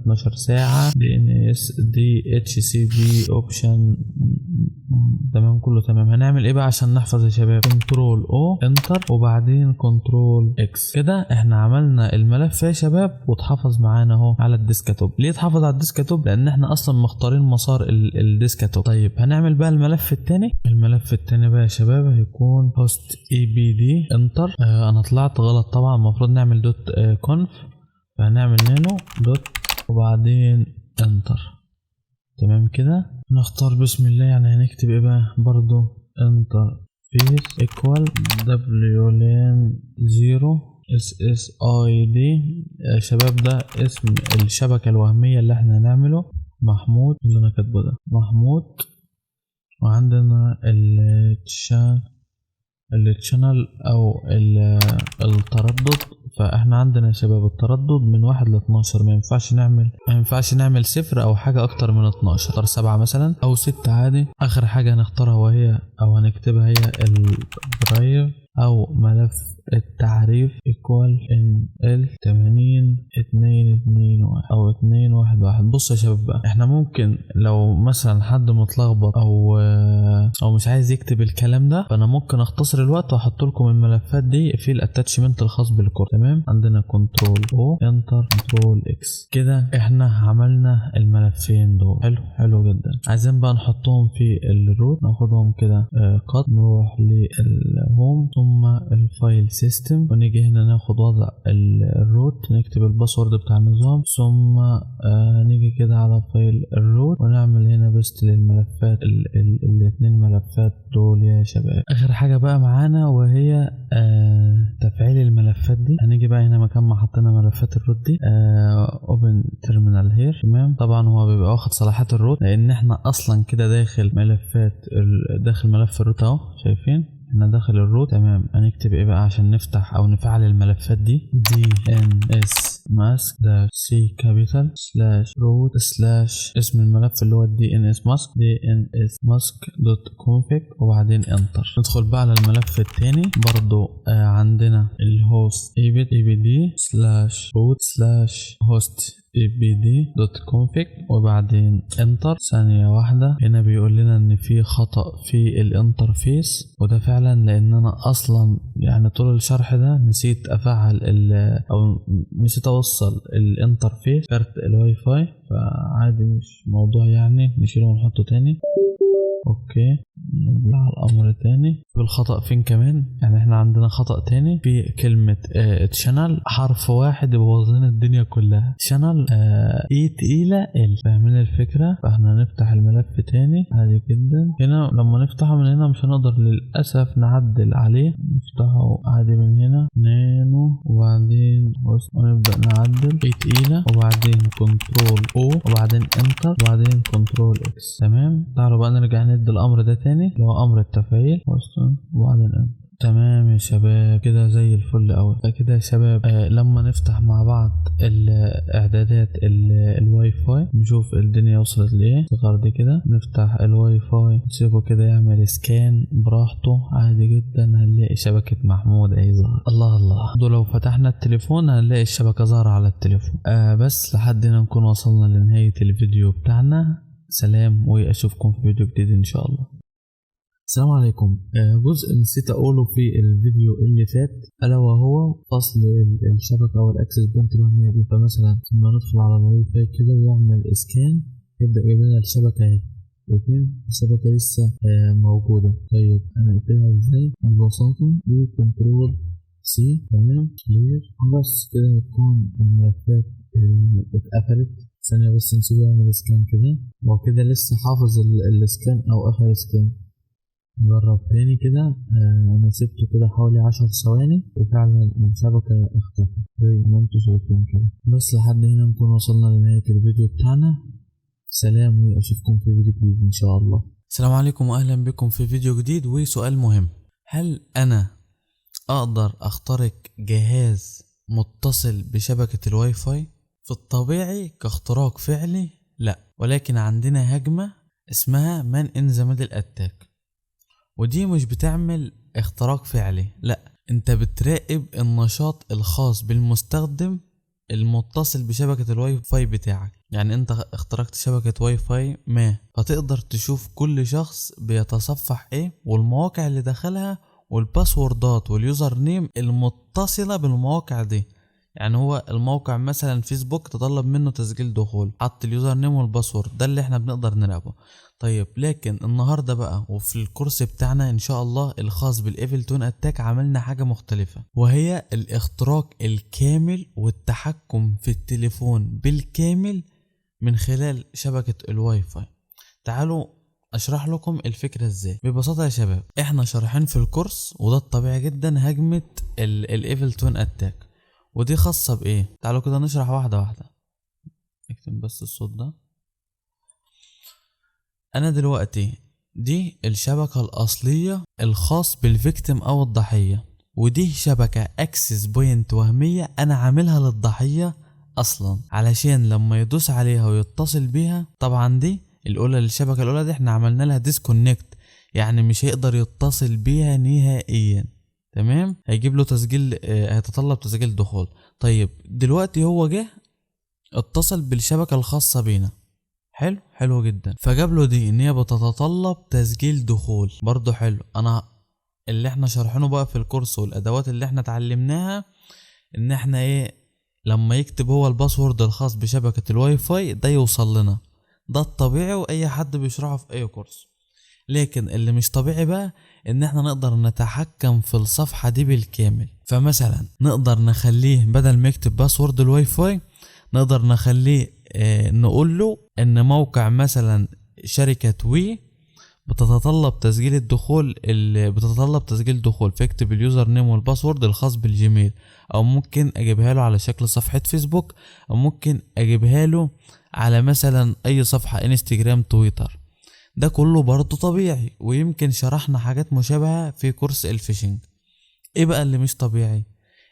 12 ساعة DHCP اوبشن تمام كله تمام. هنعمل ايه بقى عشان نحفظ يا شباب؟ كنترول او انتر وبعدين كنترول اكس. كده احنا عملنا الملف يا شباب واتحفظ معانا اهو على الديسكتوب. ليه اتحفظ على الديسكتوب؟ لان احنا اصلا مختارين مسار الديسكتوب. طيب هنعمل بقى الملف التاني. الملف التاني بقى يا شباب هيكون host ebd انتر. انا طلعت غلط طبعا، المفروض نعمل دوت conf، فهنعمل نانو دوت وبعدين انتر. تمام كده. نختار بسم الله، يعني هنكتب ايه بقى برضو انتر فيس ايكوال wlan 0 SSID. شباب ده اسم الشبكة الوهمية اللي احنا هنعمله. محمود اللي انا كاتبه ده محمود. وعندنا التشانل او التردد. فاحنا عندنا يا شباب التردد من 1 ل 12. ما ينفعش نعمل 0 او حاجة اكتر من 12. اختار 7 مثلا او 6 عادي. اخر حاجة هنختارها وهي او هنكتبها هي الدرايف او ملف التعريف equal NL 80 او 211. بص يا شباب بقى، احنا ممكن لو مثلا حد متلخبط او مش عايز يكتب الكلام ده، فانا ممكن اختصر الوقت واحط لكم الملفات دي في الاتاتشمنت الخاص بالكورس. تمام. عندنا كنترول او انتر كنترول اكس. كده احنا عملنا الملفين دول. حلو جدا. عايزين بقى نحطهم في الروت. ناخدهم كده قط، نروح للهوم ثم الفايل سيستم، ونيجي هنا ناخد وضع الروت، نكتب الباسورد بتاع النظام، ثم نيجي كده على فايل الروت ونعمل هنا بست للملفات الاثنين ملفات دول يا شباب. اخر حاجة بقى معانا وهي تفعيل الملفات دي. هنيجي بقى هنا مكان ما حطينا ملفات الروت دي اوبن تيرمينال هير. تمام. طبعا هو بيبقى واخد صلاحيات الروت لان احنا اصلا كده داخل ملف الروت اهو. شايفين احنا داخل الروت. تمام. هنكتب ايه بقى عشان نفتح او نفعل الملفات دي؟ dns mask -c capital /root/ اسم الملف اللي هو dns mask.config وبعدين انتر. ندخل بقى على الملف التاني برضو. عندنا الهوست ebd /root/host ebd.config وبعدين انتر. ثانية واحدة، هنا بيقول لنا ان في خطأ في الانترفيس، وده فعلا لان انا اصلا يعني طول الشرح ده نسيت افعل او نسيت اوصل الانترفيس كارت الواي فاي. فعادي مش موضوع يعني، نشيله ونحطه تاني. اوكي. نرجع على الامر تاني. بالخطأ فين كمان؟ يعني احنا عندنا خطأ تاني في كلمة تشانل. حرف واحد يبوظ لنا الدنيا كلها. تشانل اي تقيلة ال. فاهمين الفكرة؟ فاحنا نفتح الملف تاني عادي جدا. هنا لما نفتحه من هنا مش هنقدر للأسف نعدل عليه. نفتحه عادي من هنا نانو وبعدين ونبدأ نعدل. اي تقيلة وبعدين كنترول او وبعدين انتر وبعدين كنترول اكس. تمام. تعالوا بقى نرجع ندي الامر ده تاني اللي هو امر التفعيل وبعدين انتر. تمام يا شباب كده زي الفل قوي. كده يا شباب لما نفتح مع بعض الاعدادات الواي فاي نشوف الدنيا وصلت لايه. صغر دي كده، نفتح الواي فاي نسيبه كده يعمل سكان براحته عادي جدا. هنلاقي شبكة محمود اهي ظهر. الله لو فتحنا التليفون هنلاقي الشبكة ظاهرة على التليفون. بس لحد هنا نكون وصلنا لنهاية الفيديو بتاعنا. سلام واشوفكم في فيديو جديد ان شاء الله. السلام عليكم. جزء نسيت اقوله في الفيديو اللي فات الا وهو فصل الشبكه والاكسس بوينت الوهميه دي. فمثلا لما ندخل على الواي فاي كده ويعمل اسكان يبدا يجيب لنا الشبكه اهي. شايفين الشبكه لسه موجوده. طيب هنقفلها ازاي؟ ببساطه بكنترول سي. تمام. كلير. بس كده هتكون الملفات اتقفلت. ثانيه بس نسيبه يعمل اسكان كده. هو كده لسه حافظ الاسكان او اخر اسكان. نجرب تاني كده. انا سبته كده حوالي 10 ثواني وفعلا الشبكة اختفت زي ما انتم شايفين كده. بس لحد هنا نكون وصلنا لنهاية الفيديو بتاعنا. سلام واشوفكم في فيديو جديد ان شاء الله. السلام عليكم واهلا بكم في فيديو جديد. وسؤال مهم: هل انا اقدر اخترق جهاز متصل بشبكة الواي فاي؟ في الطبيعي كاختراق فعلي لا، ولكن عندنا هجمة اسمها man in the middle attack، ودي مش بتعمل اختراق فعلي لا، انت بتراقب النشاط الخاص بالمستخدم المتصل بشبكة الواي فاي بتاعك. يعني انت اخترقت شبكة واي فاي ما، فتقدر تشوف كل شخص بيتصفح ايه والمواقع اللي دخلها والباسوردات واليوزر نيم المتصلة بالمواقع دي. يعني هو الموقع مثلا فيسبوك تطلب منه تسجيل دخول، حط اليوزر نيم والباسورد، ده اللي احنا بنقدر نلعبه. طيب لكن النهاردة بقى وفي الكورس بتاعنا ان شاء الله الخاص بالايفل تون اتاك عملنا حاجة مختلفة، وهي الاختراق الكامل والتحكم في التليفون بالكامل من خلال شبكة الواي فاي. تعالوا اشرح لكم الفكرة ازاي. ببساطة يا شباب، احنا شارحين في الكورس وده الطبيعي جدا هجمة الايفل تون اتاك، ودي خاصة بايه. تعالوا كده نشرح واحدة واحدة. اكتب بس الصوت ده. انا دلوقتي دي الشبكة الاصلية الخاص بالفيكتيم او الضحية، ودي شبكة اكسس بوينت وهمية انا عاملها للضحية اصلا علشان لما يدوس عليها ويتصل بيها. طبعا دي الاولى، الشبكة الاولى دي احنا عملنا لها ديسكونكت، يعني مش هيقدر يتصل بيها نهائيا. تمام، هيجيب له تسجيل، هيتطلب تسجيل دخول. طيب دلوقتي هو جه اتصل بالشبكة الخاصة بينا، حلو جدا، فجاب له دي ان هي بتتطلب تسجيل دخول، برضو حلو. انا اللي احنا شرحناه بقى في الكورس والادوات اللي احنا اتعلمناها ان احنا ايه، لما يكتب هو الباسورد الخاص بشبكة الواي فاي ده يوصل لنا، ده الطبيعي واي حد بيشرحه في اي كورس. لكن اللي مش طبيعي بقى ان احنا نقدر نتحكم في الصفحة دي بالكامل. فمثلا نقدر نخليه بدل ما يكتب باسورد الواي فاي نقدر نخليه نقول له ان موقع مثلا شركة وي بتتطلب تسجيل الدخول، اللي بتتطلب تسجيل دخول، فيكتب اليوزر نيم والباسورد الخاص بالجيميل، او ممكن اجيبها له على شكل صفحة فيسبوك، او ممكن اجيبها له على مثلا اي صفحة انستجرام تويتر. ده كله برضه طبيعي، ويمكن شرحنا حاجات مشابهة في كورس الفيشنج. ايه بقى اللي مش طبيعي؟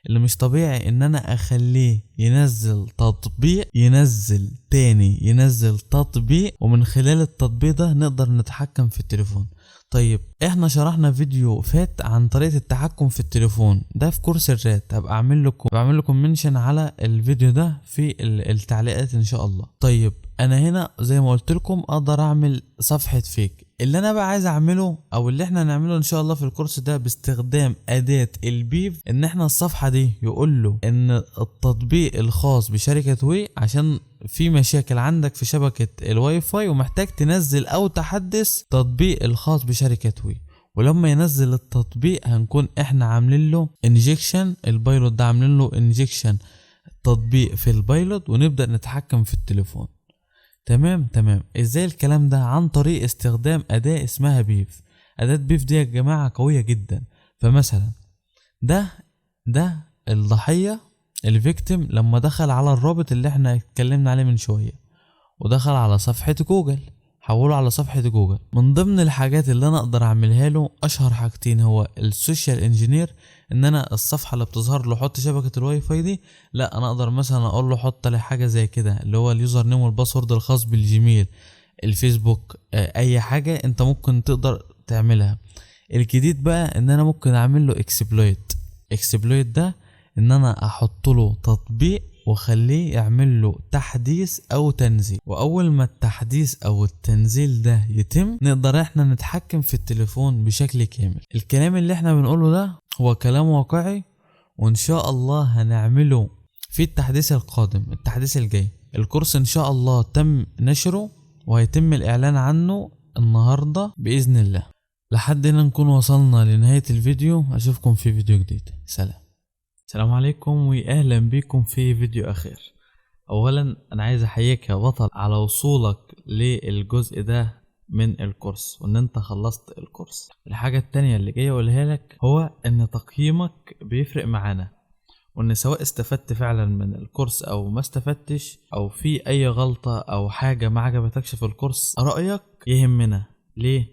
اللي مش طبيعي ان انا اخليه ينزل تطبيق، ينزل تطبيق، ومن خلال التطبيق ده نقدر نتحكم في التليفون. طيب احنا شرحنا فيديو فات عن طريقة التحكم في التليفون ده في كورس الرات، هبقى اعمل لكم منشن على الفيديو ده في التعليقات ان شاء الله. طيب انا هنا زي ما قلت لكم اقدر اعمل صفحة فيك. اللي انا بقى عايز اعمله او اللي احنا نعمله ان شاء الله في الكورس ده باستخدام اداة البيف، ان احنا الصفحة دي يقول له ان التطبيق الخاص بشركة وي عشان في مشاكل عندك في شبكة الواي فاي ومحتاج تنزل او تحدث تطبيق الخاص بشركة وي. ولما ينزل التطبيق هنكون احنا عاملين له انجكشن، البايلوت ده عاملين له انجكشن تطبيق في البايلوت، ونبدأ نتحكم في التليفون. تمام. ازاي الكلام ده؟ عن طريق استخدام اداة اسمها بيف. اداة بيف دي يا جماعة قوية جدا. فمثلا ده الضحية الفيكتيم لما دخل على الرابط اللي احنا اتكلمنا عليه من شوية ودخل على صفحة جوجل، حوله على صفحة جوجل. من ضمن الحاجات اللي انا اقدر اعملها له اشهر حاجتين، هو السوشيال انجينير، ان انا الصفحة اللي بتظهر له حط شبكة الواي فاي دي، لا انا اقدر مثلا اقول له حط لي حاجة زي كده اللي هو اليوزر نيم والباسورد الخاص بالجيميل، الفيسبوك، اي حاجة انت ممكن تقدر تعملها. الجديد بقى ان انا ممكن اعمل له اكسبلويت ده ان انا احط له تطبيق واخليه يعمل له تحديث او تنزيل، واول ما التحديث او التنزيل ده يتم نقدر احنا نتحكم في التليفون بشكل كامل. الكلام اللي احنا بنقوله ده هو كلام واقعي، وان شاء الله هنعمله في التحديث القادم، التحديث الجاي. الكورس ان شاء الله تم نشره وهيتم الاعلان عنه النهاردة باذن الله. لحد هنا نكون وصلنا لنهاية الفيديو، اشوفكم في فيديو جديد. السلام عليكم واهلا بكم في فيديو اخير. اولا انا عايز احييك يا بطل على وصولك للجزء ده من الكورس وان انت خلصت الكورس. الحاجة التانية اللي جاي اقولها لك هو ان تقييمك بيفرق معانا، وان سواء استفدت فعلا من الكورس او ما استفدتش او في اي غلطة او حاجة ما عجبتكش في الكورس، رأيك يهمنا. ليه؟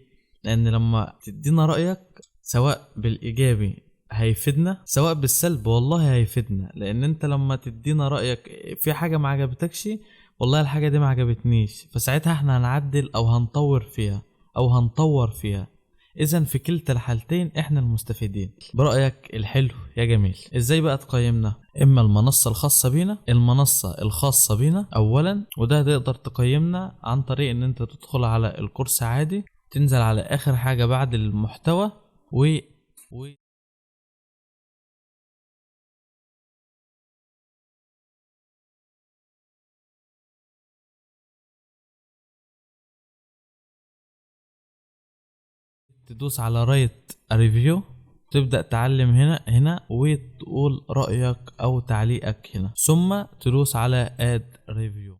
لان لما تدينا رأيك سواء بالايجابي هيفيدنا سواء بالسلب والله هيفيدنا، لان انت لما تدينا رأيك في حاجة ما عجبتكش، والله الحاجة دي ما عجبتنيش، فساعتها احنا هنعدل او هنطور فيها. اذا في كلتا الحالتين احنا المستفيدين. برأيك الحلو يا جميل. ازاي بقى تقيمنا؟ اما المنصة الخاصة بينا اولا، وده تقدر تقيمنا عن طريق ان انت تدخل على الكورس عادي، تنزل على اخر حاجة بعد المحتوى و تدوس على رايت ريفيو، تبدأ تعلم هنا وتقول رأيك او تعليقك هنا، ثم تدوس على اد ريفيو.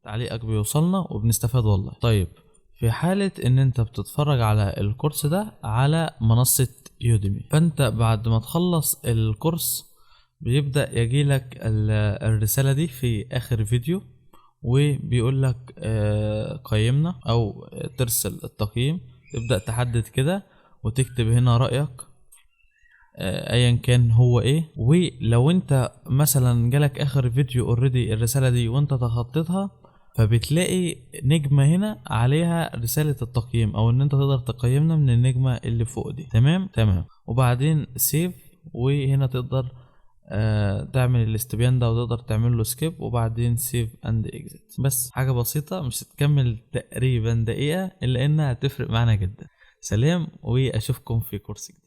تعليقك بيوصلنا وبنستفاد والله. طيب في حالة ان انت بتتفرج على الكورس ده على منصة يوديمي، فانت بعد ما تخلص الكورس بيبدأ يجيلك الرسالة دي في اخر فيديو، وبيقول لك قيمنا او ترسل التقييم. تبدأ تحدد كده وتكتب هنا رأيك ايا كان هو ايه. ولو انت مثلا جالك اخر فيديو اوريدي الرسالة دي وانت تخطيتها، فبتلاقي نجمة هنا عليها رسالة التقييم، او ان انت تقدر تقيمنا من النجمة اللي فوق دي. تمام. وبعدين سيف، وهنا تقدر تعمل الاستبيان ده وتقدر تعمل له سكيب، وبعدين سيف اند اكزيت. بس حاجة بسيطة مش هتكمل تقريبا دقيقة، الا انها هتفرق معنا جدا. سلام، واشوفكم في كورس جديد.